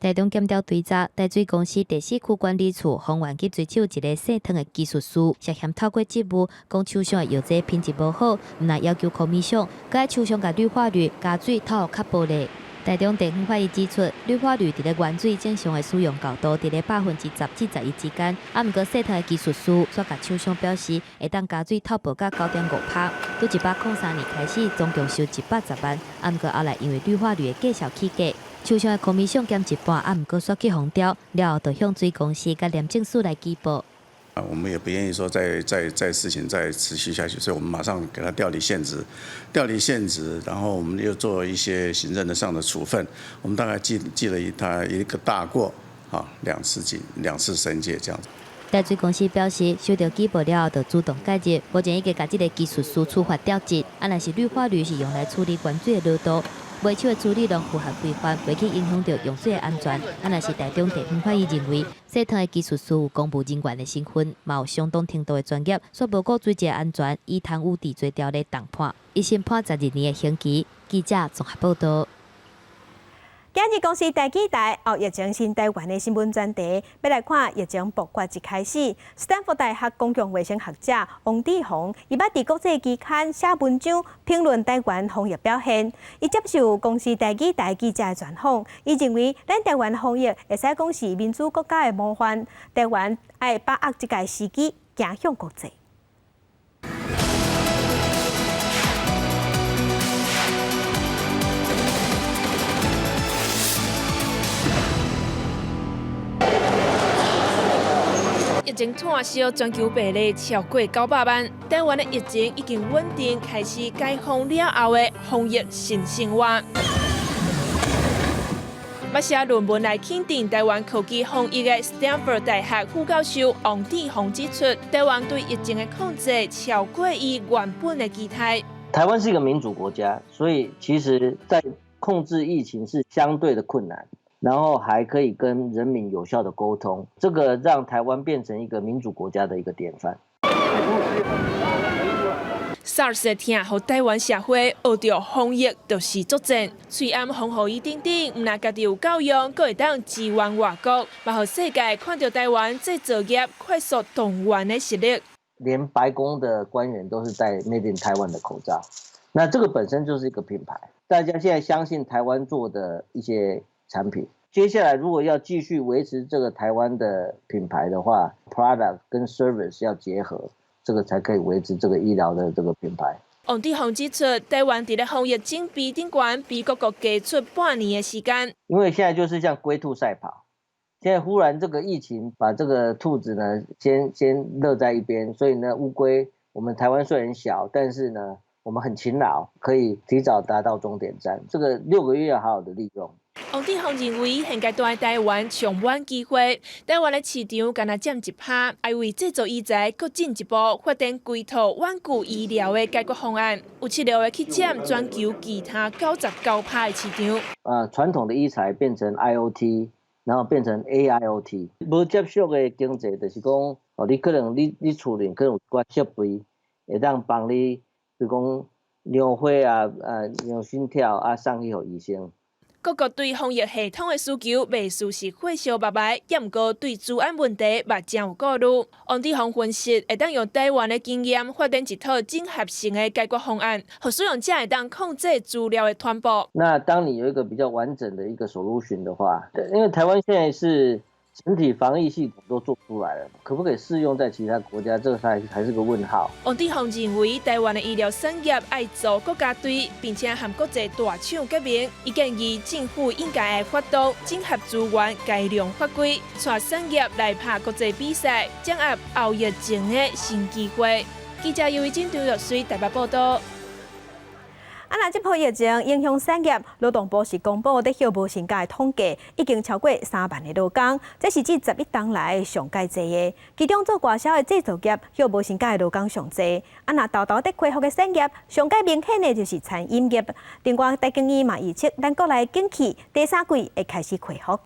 台中检调追查，台水公司第4区管理处方员去追抢一个姓汤的技术师，涉嫌透过职务，讲厂商的药剂品质无好，唔但要求commission，佮厂商甲氯化氯加水透较暴力。台中地方法院指出，氯化氯伫咧原水正常的使用高度伫咧10%至11%之间。不过姓汤的技术师却甲厂商表示，会当加水透报到9.5%，从103年开始，总共收110万。不过后来因为氯化氯的计效起价，厂商的commission减一半，不过煞去封掉，了后就向水公司甲廉政署来举报。我们也不愿意说再事情再持续下去，所以我们马上给他调离现职，然后我们又做一些行政上的处分。我们大概记了他一个大过，2次申诫这样子。台水公司表示，收到举报了后，就主动介入，目前已经甲这个技术师处罚调职。若是氯化氯是用来处理原水的路道，卖手的处理拢符合规范，袂去影响到用水的安全。若是台中地方法院认为，姓汤的技术师有公务人员的身份，嘛有相当程度的专业，所无顾水质安全，以贪污治罪条例重判，一审判12年的刑期。记者综合报道。今日公司第几代后疫情新台湾的新闻专题，要来看疫情爆发一开始，斯坦福大学公共卫生学者王志宏，伊捌伫国际期刊写文章评论台湾防疫表现。伊接受公司第几代记者的专访，伊认为咱台湾防疫会使讲是民主国家的模范，台湾爱把握这个时机，走向国际。疫情串烧全球病例超过900万，台湾的疫情已经稳定，开始解封了后的防疫新生活。要写论文来肯定台湾科技防疫的斯坦福大学副教授王志宏指出，台湾对疫情的控制超过伊原本的期待。台湾是一个民主国家，所以其实在控制疫情是相对的困难。然后还可以跟人民有效的沟通，这个让台湾变成一个民主国家的一个典范。SARS 的疼，互台湾社会学着防疫就是作战，虽然防护伊顶顶，唔但家己有够用，阁会当支援外国，嘛互世界看到台湾制造业快速动员的实力。连白宫的官员都是戴 Made in Taiwan 的口罩，那这个本身就是一个品牌，大家现在相信台湾做的一些产品，接下来如果要继续维持这个台湾的品牌的话 ，product 跟 service 要结合，这个才可以维持这个医疗的这个品牌。王志宏指出，台湾伫咧防疫警备顶悬比各国加出半年的时间。因为现在就是像龟兔赛跑，现在忽然这个疫情把这个兔子呢先勒在一边，所以呢乌龟，我们台湾虽然小，但是呢我们很勤劳，可以提早达到终点站。这个6个月要好好的利用。王志宏认为，现阶段台湾充满机会，台湾的市场敢若占1%，要为制造医材搁进一步发展规套稳固医疗的解决方案，有策略的去占全球其他99%的市场。传统的医材变成 IoT， 然后变成 AIoT。无接触的经济就是讲，你可能你厝里可能有一寡设备，会当帮你，比如讲量血啊、量心跳啊，送去互医生。各国对防疫系统的需求未属实火烧白白，也毋过对治安问题目前有顾虑。王志宏分析，会当用台湾的经验发展一套整合性的解决方案，让使用者会当控制资料的传播。那当你有一个比较完整的一个solution的话，因为台湾现在是整体防疫系统都做出来了，可不可以适用在其他国家？这个还是个问号。王志宏认为，台湾的医疗产业爱做国家队，并且和国际大厂结盟。伊建议政府应该发动整合资源、改良法规，带产业来拍国际比赛，掌握后疫情的新机会。记者尤以真张玉水台北报道。那这波疫情影响产业，劳动部是公布在休无薪假的统计，已经超过3万个劳工，这是这11冬来上介济的。其中做外销的制造业休无薪假的劳工上济。那豆豆在恢复的产业，上介明显的就是餐饮业。另外，大经医嘛预测，咱国内景气第3季会开始恢复。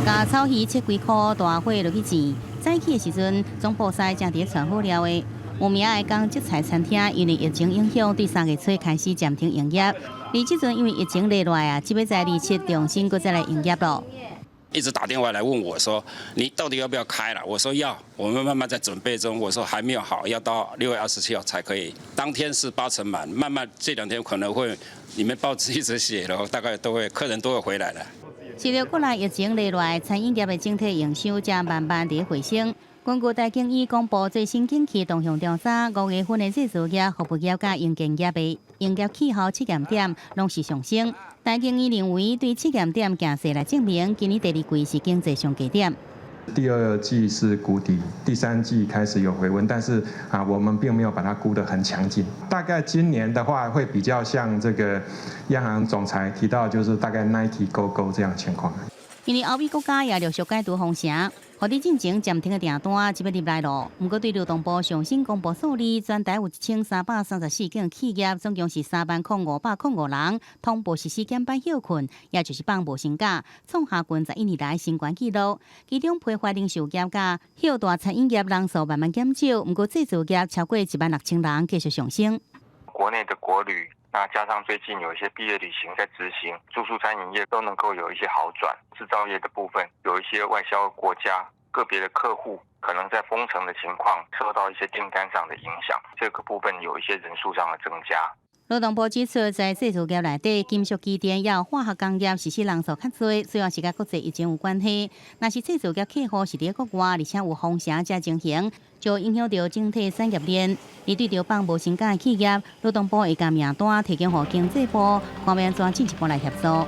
加草鱼切几块大火落去钱，早起的时阵，总部师正伫传好料的。有名的港即菜餐厅因为疫情影响，对3月初开始暂停营业。而即阵因为疫情落来啊，只要在27重新再来营业咯。一直打电话来问我说：“你到底要不要开了？”我说要，我们慢慢在准备中。我说还没有好，要到6月27号才可以。当天是80%满，慢慢这2天可能会，你们报纸一直写了，大概客人都会回来了。随着国内疫情落来，餐饮业的整体营收才慢慢在回升。根据大经医公布最新景气动向调查，5月份的制造业、服务业甲营建业的营业气候测验点拢是上升。大经医认为，对测验点形势来证明，今年第2季是经济上低点。第2季是谷底，第3季开始有回温，但是我们并没有把它估得很强劲。大概今年的话，会比较像这个央行总裁提到，就是大概 Nike Go Go 这样的情况。因为欧美国家也陆续解除封城，互伫进前暂停的订单即要入来咯。不过对劳动部上新公布数字，全台有1334间企业，总共是30505人，通报实施减班休困，也就是放无薪假，创下近11年来新高纪录。其中批发零售业甲休大餐饮业人数慢慢减少，不过制造业超过16000人，继续上升。国内的国旅。那加上最近有一些毕业旅行在执行，住宿餐饮业都能够有一些好转。制造业的部分有一些外销国家个别的客户可能在封城的情况受到一些订单上的影响，这个部分有一些人数上的增加。劳动部指出，在制造业内底，金属机电也有化学工业实施人数较多，主要是甲国际疫情有关系。若是制造业客户是伫国外，而且有封城才情形，就影响到整体产业链。而对着放无薪假的企业，劳动部会将名单提供予经济部，看要怎进一步来协助。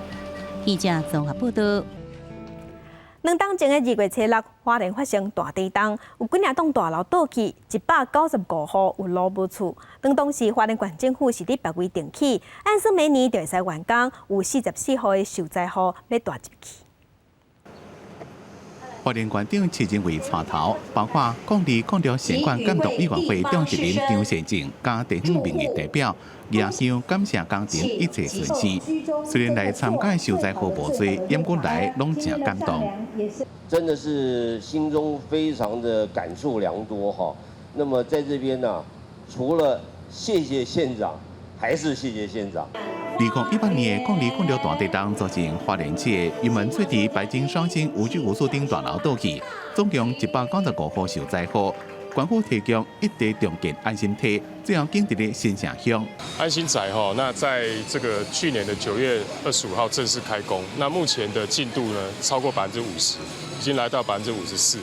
记者综合报道。2冬前的2月7日，花莲发生大地震，有几栋大楼倒去，195户有老无厝。当时花莲县政府是伫8月定起，按说每年就会使完工，有44户的受灾户要大入去。花莲县长徐正伟带头，包括抗疫新冠监督委员会召集人张善政加地方民意代表，也向感谢工程一切顺遂。虽然来参加受灾户无多，淹过来拢真感动。真的是心中非常的感触良多哈。那么在这边呢，除了谢谢县长，还是谢谢县长。2018年的抗疫大地震造成花莲市云门翠地白金双星无居无所顶大楼倒去，总共195户受灾户。官府提供一地重建安心梯，最后建伫咧新城乡。安心宅那在这个去年的9月25号正式开工，那目前的进度呢超过50%，已经来到54%。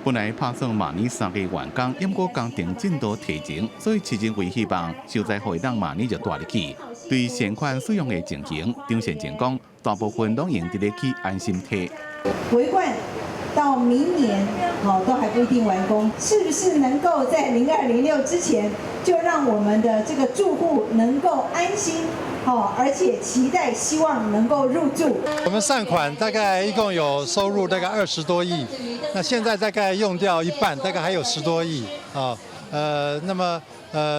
本来打算明年3月完工，因果工程进度提前，所以市政府希望受灾户当明年就大入去。对现款使用的情形，张县长讲，大部分拢用伫咧去安心贴。围灌到明年都还不一定完工，是不是能够在0206之前就让我们的这个住户能够安心，而且期待希望能够入住？我们善款大概一共有收入大概20多亿，那现在大概用掉一半，大概还有10多亿啊。那么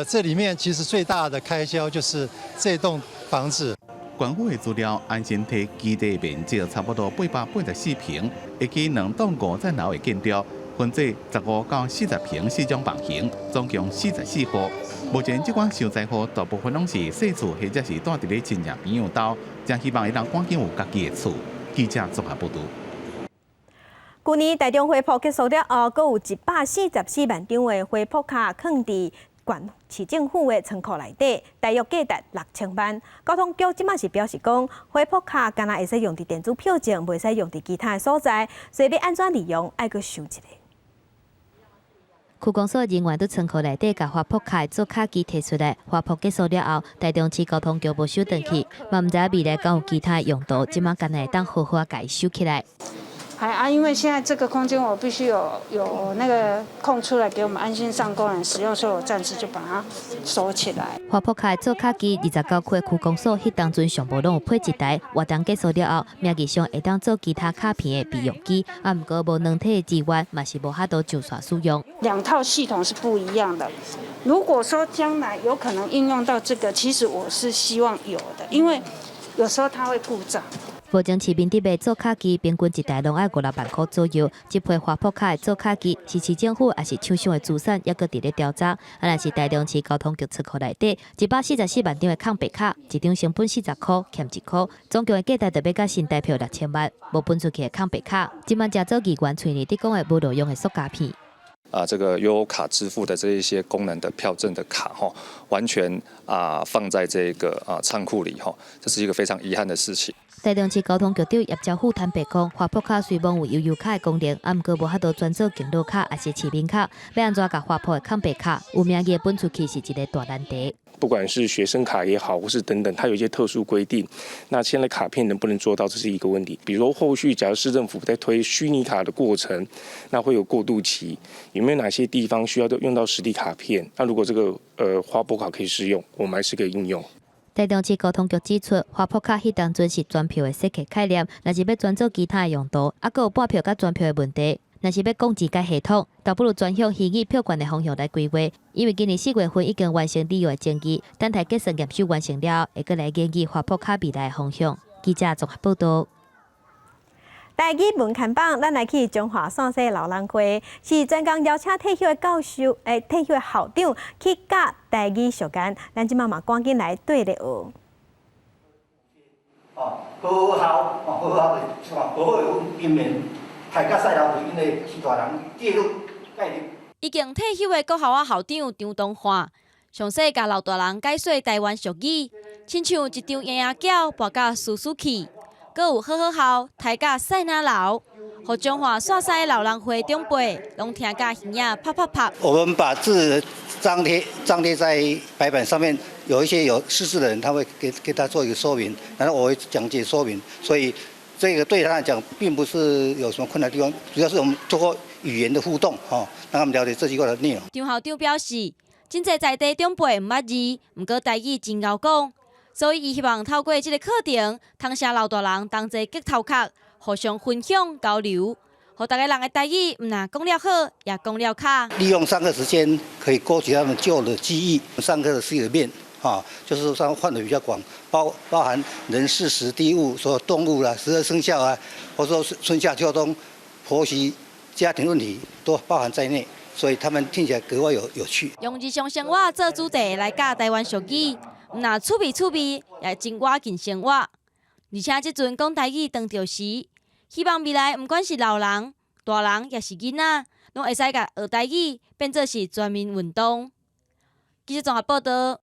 这里面其实最大的开销就是这栋房子。官府的资料，安心贴基地面积差不多884平，以及2栋50楼的建筑，分做15到40平4种房型，总共44户。目前这款受灾户大部分拢是细厝或者是住伫咧亲戚朋友家，真希望伊人赶紧有家己的厝。记者综合报道。去年台中花圃结束了后，阁有144万张的花圃卡放伫县市政府的仓库内底，大约价值6000万。交通局即马是表示讲，花圃卡敢若会使用伫电子票证，袂使用伫其他的所在，所以要安怎利用，爱阁想一下。区公所人员伫仓库内底，甲花圃卡做卡机摕出来。花圃结束了后，台中市交通局无收回去，嘛毋知影未来敢有其他用途，即马敢若会当好好甲伊收起来。因为现在这个空间我必须有那个空出来给我们安心上工人使用，所以我暂时就把它收起来。花圃卡做卡机29区区公所迄当阵上无拢有配一台，活动结束了后，名义上会当做其他卡片的备用机，毋过无软体的资源，嘛是无法度上线使用。2套系统是不一样的。如果说将来有可能应用到这个，其实我是希望有的，因为有时候它会故障。目前市民伫卖做卡机，平均一台拢要5-6万块左右。这批花圃卡的做卡机是市政府还是厂商的资产，抑搁伫咧调查。若是台中市交通局仓库内底144万张的抗白卡，一张成本40块，欠1块，总共的价值就要甲新台票6000万。无分出去的抗白卡，即马加做议员嘴里伫讲的无路用的塑胶片。这个悠游卡支付的这一些功能的票证的卡完全放在这个仓库里这是一个非常遗憾的事情。台中市交通局长叶兆虎坦白讲，花圃卡虽然有悠游卡的功能，毋过无法度专做行路卡还是市民卡，要安怎甲花圃的抗白卡有名义分出去是一个大难题。不管是学生卡也好，或是等等，它有一些特殊规定。那现在卡片能不能做到，这是一个问题。比如说后续，假如市政府在推虚拟卡的过程，那会有过渡期，有没有哪些地方需要用到实体卡片？那如果这个花圃卡可以适用，我们还是可以应用。台中市交通局指出，花圃卡迄当阵是专票的设计概念，若是要转做其他的用途，还有半票甲专票的问题。若是要讲自家系统，倒不如转向虚拟票券的方向来规划。因为今年4月份已经完成利用的证据，等待结算验收完成了，会阁来研究花圃卡未来的方向。记者综合报道。台语文刊榜，咱来去中华陕西老人会，是专工邀请退休的退休的校长去教台语学间，咱即马嘛赶紧来对咧学。好校，好校是好好的因缘，大家赛老队因为是大人介入介入。已经退休的国校校长张东华，详细甲老大人解说台湾俗语，亲像一张婴仔脚跋甲输出去。阁有好好校，抬甲塞哪老，互中华陕西老人会长辈拢听甲耳仔啪啪啪。我们把字张贴在白板上面，有一些有识字的人，他会给他做一个说明，然后我会讲解说明，所以这个对他来讲并不是有什么困难的地方，主要是我们通过语言的互动，让他们了解这几块的内容。张校长表示，真侪在地长辈毋捌字，毋过台语真敖讲。所以，伊希望透过这个课程，通写老大人同齐结头壳，互相分享交流，互大家人的台语唔但讲了好，也讲了卡。利用上课时间可以勾起他们旧的记忆。上课的是一个面就是上范围比较广，包含人事时地物，所有动物啦、12生肖啊，或者说春夏秋冬、婆媳、家庭问题都包含在内，所以他们听起来格外有趣。用日常生活做主题来教台湾俗语。那趣味，也真活近生活。而且即阵讲台语当着时，希望未来毋管是老人、大人，也是囡仔，拢会使甲学台语变做是全民运动。记者综合报道。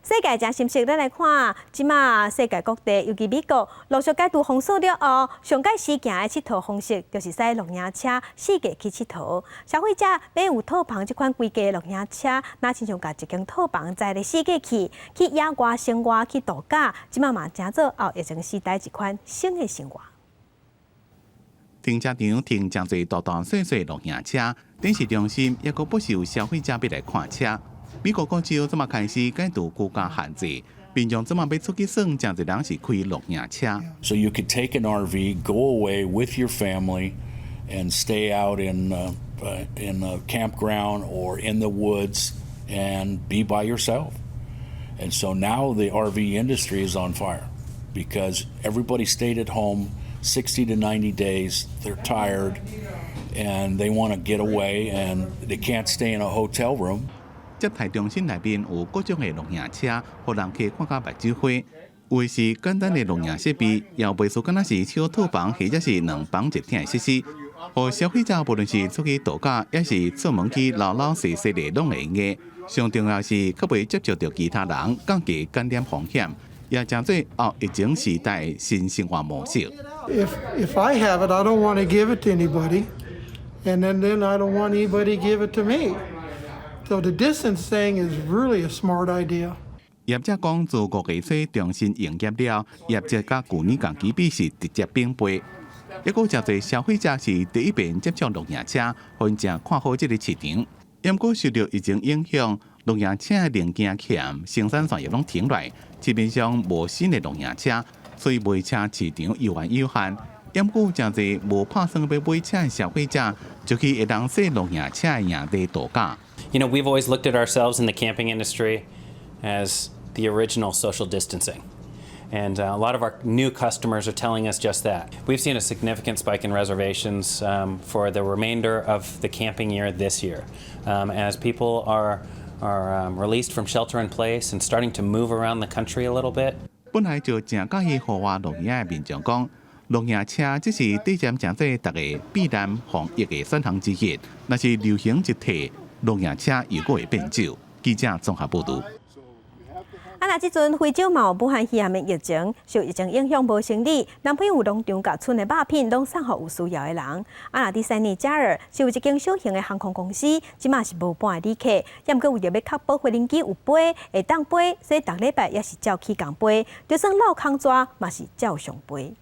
世界正新息，咱来看，即马世界各地，尤其美国，陆续解除封锁了后，上届时行的佚佗方式，就是使露营车四界去佚佗。消费者买有套房这款规格的露营车，那亲像甲一间套房载咧四界去野外生活去度假，即马嘛正做后疫情时代一款新的生活。停车场停真侪大大小小露营车，展示中心也阁不时有消费者要来看车。美国国州即马开始解除居家限制，民众即马要出去耍，真侪人是开露营车。So you could take an RV, go away with your family, and stay out in a campground or in the woods and be by yourself. And so now the RV industry is on fire because everybody stayed at home 60 to 90 days. They're tired and they want to get away and they can't stay in a hotel room. 接待中心内面有各种的露营车，互人去看甲目睭花。有的是简单的露营设备，也有袂输敢若是小套房或者是2房1厅的设施，互消费者无论是出去度假，也是出门去老老实实的拢会用的。上重要是，可袂接触到其他人，降低感染风险，也真做后疫情时代的新生活模式。If I have it, I don't want to give it to anybody, and then I don't want anybody to give it to me. So the distance thing is really a smart idea. 业者讲，自5月初重新营业了，业者甲去年同期比是直接并倍。抑阁真侪消费者是第一遍接触露营车，真正看好这个市场。因过受到疫情影响，露营车的零件欠，生产线也拢停落，市面上无新的露营车，所以卖车市场有限。因过真侪无打算要买车的消费者，就去会当说露营车的营地度假。You know, we've always looked at ourselves in the camping industry as the original social distancing. And a lot of our new customers are telling us just that. We've seen a significant spike in reservations for the remainder of the camping year this year. As people are released from shelter in place and starting to move around the country a little bit. 本来就真介意户外露营的民众讲，露营车只是底站真做大家避难防疫的选项之一。若是流行一体，露营车又会变少。记者综合报道。那即阵非洲嘛有武汉肺炎的疫情，受疫情影响无生理，男朋友有农场甲村的肉品拢送互有需要的人。伫塞内加尔是有一间小型的航空公司，即马是无半个旅客，也毋过为着要确保飞行机有飞会当飞，所以逐礼拜也是照起降飞，就算落空抓嘛是照常飞。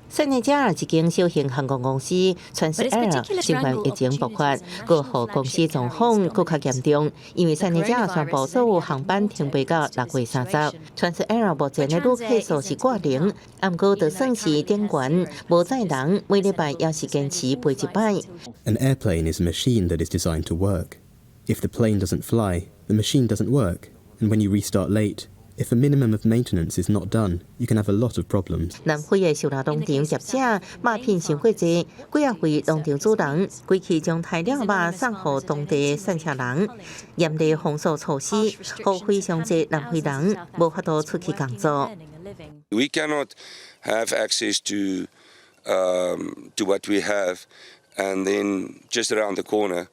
塞内加尔一间小型航空公司 Transair 新冠疫情爆发，过后公司状况更加严重，因为塞内加尔宣布所有航班停飞到6月30。Transair 目前的旅客数是挂零，不过就算是点关无载人，每礼拜也是坚持飞一摆。An airplane is a machine that is designed to work. If the plane doesn't fly, the machine doesn't work, and when you restart late.If a minimum of maintenance is not done, you can have a lot of problems. 南非的受劳农场业者肉品伤过济，几啊位农场主人规气将大量肉送互当地散车人，严厉封锁措施，互非常济南非人无法度出去工作。We cannot have access to what we have, and then just around the corner,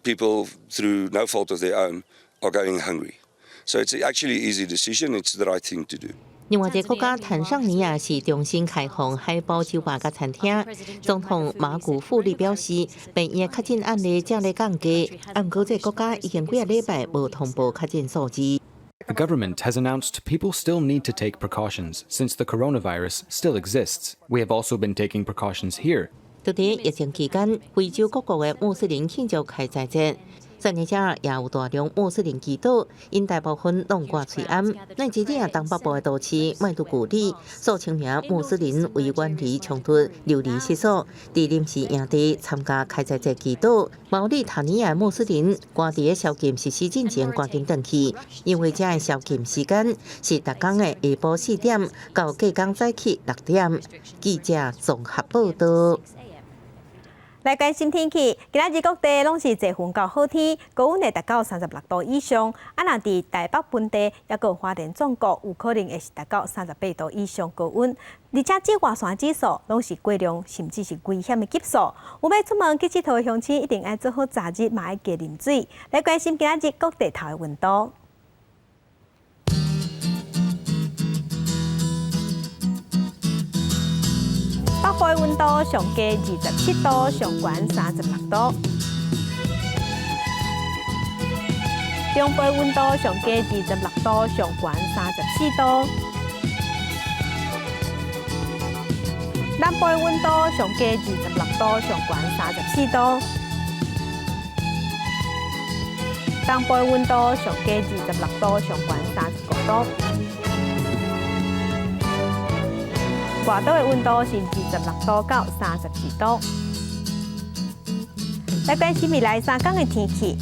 people through no fault of their own are going hungry.So it's actually an easy decision. It's the right thing to do. 另外一个国家坦桑尼亚是重新开放海堡酒吧甲餐厅。总统马古富利表示，病疫确诊案例正在降低，不过这个国家已经几个礼拜无通报确诊数字。The government has announced people still need to take precautions since the coronavirus still exists. We have also been taking precautions here. 在疫情期间，非洲各国的穆斯林庆祝开斋节。塞内加尔也有大量穆斯林祈祷，因大部分拢挂喙安。奈及利亚东北部的都市麦杜古里，数千名穆斯林为远离冲突流离失所，伫临时营地参加开斋节祈祷。毛里塔尼亚穆斯林赶伫宵禁实施进前赶紧回去，因为这的宵禁时间是逐天的下晡4点到隔天早起6点。记者综合报道。来关心天气，今仔日各地拢是侪云到好天，高温会达到36度以上。啊，若伫台北本地，也有花莲总国有可能会是达到38度以上高温。而且紫外线指数拢是过量，甚至是危险的级数。有要出门去佚佗的乡亲，一定要做好早日，嘛要加啉水。来关心今仔日各地头的温度。北部的温度上低27度，上悬36度；中部的温度上低26度，上悬34度；南部的温度上低26度，上悬34度；东部的温度上低26度，上悬35度。外岛的温度是26度到32度。来关心未来3天的天气。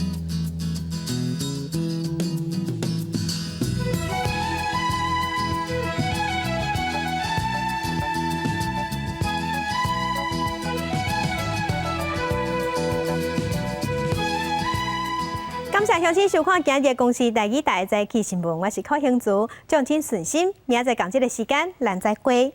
感谢乡亲收看今日的公视第2台早起新闻，我是柯兴竹，祝您顺心。明仔载同这个时间，咱再会。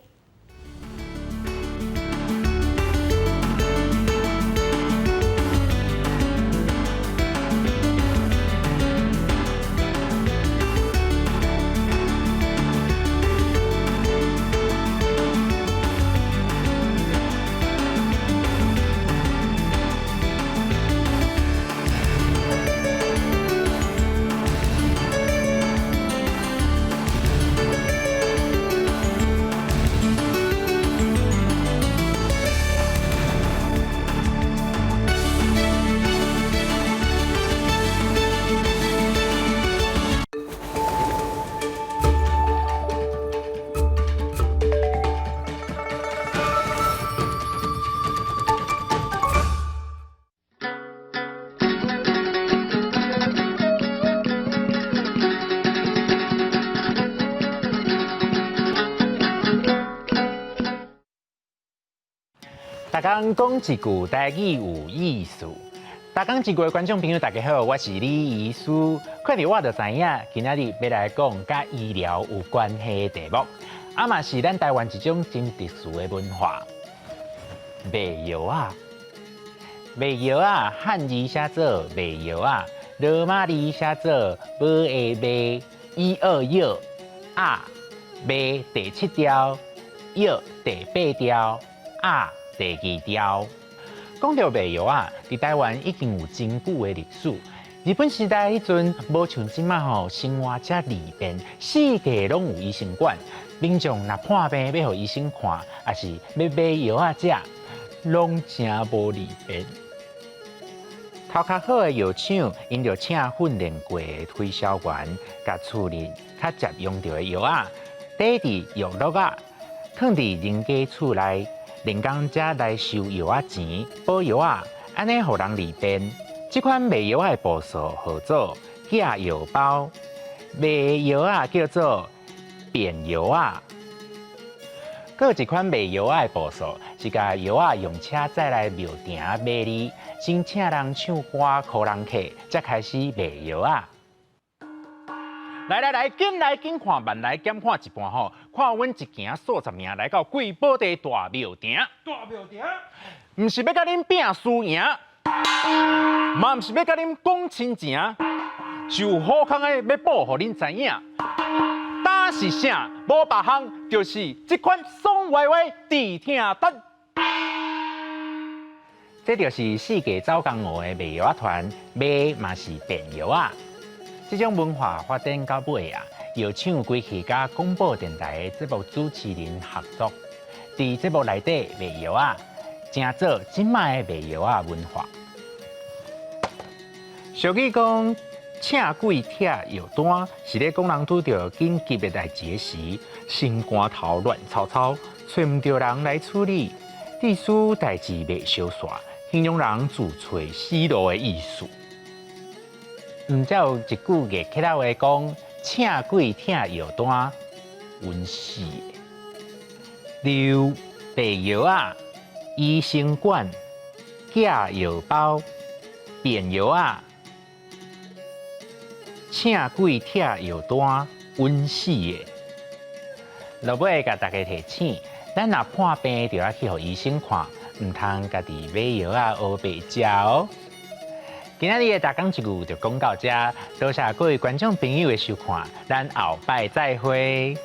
大家讲一句台语有意思。大家一句的观众朋友，大家好，我是李医师。看到我就知影，今仔日要来讲甲医疗有关系的题目，嘛是咱台湾一种真特殊的文化——卖药啊！卖药啊，汉字写做卖药啊，罗马字写做买的卖，医二药啊，卖第7条，药第8条啊。第2条，讲到卖药啊，伫台湾已经有真久的历史。日本时代迄阵，无像即马吼生活遮利便，四界拢有医生馆。民众若破病要互医生看，也是要买药啊食，拢真无利便。头壳好的药厂，因着请训练过的推销员，甲处理较常用到的药啊，第伫药落啊，放伫人家厝内。人工才来收药仔钱，保药仔，安尼互人利便。这款卖药仔的步数号做假药包，卖药仔叫做变药仔。搁有一款卖药仔的步数，是甲药仔用车载来庙埕卖哩，先请人唱歌、靠人客，才开始卖药仔。来，紧看，慢来减看一半吼，看阮一行数十名来到贵宝地大庙埕。大庙埕，唔是要甲恁拼输赢，嘛唔是要甲恁讲亲情，就好康的要报互恁知影。打是啥？无别项，就是这款爽歪歪地听单。这就是世界走江湖的卖药仔团，卖嘛是变药仔。这种文化发展到尾啊，药厂归去甲广播电台的节目主持人合作，伫节目内底卖药啊，正做今卖的卖药啊文化。俗语讲，请鬼拆药单，是咧讲人拄着紧急的代志时，心肝头乱糟糟，找唔到人来处理，意思代志袂小煞，形容人自找死路的意思。才有一句粤客仔话讲，请鬼拆药单，阮死的。例如卖药啊、医生馆、假药包、便药啊，请鬼拆药单，稳死的。落尾甲大家提醒，咱若破病就要去互医生看，唔通家己买药啊黑白食哦。今仔日的大讲一句就讲到这，多谢各位观众朋友的收看，咱后摆再会。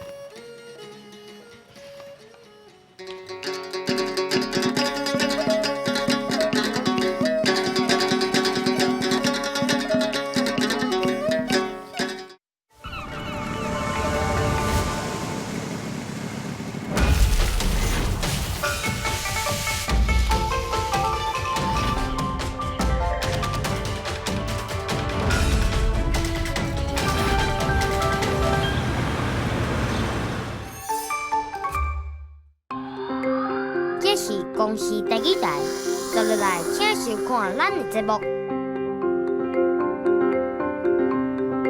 这是公视第几台，接落来请收看咱的节目。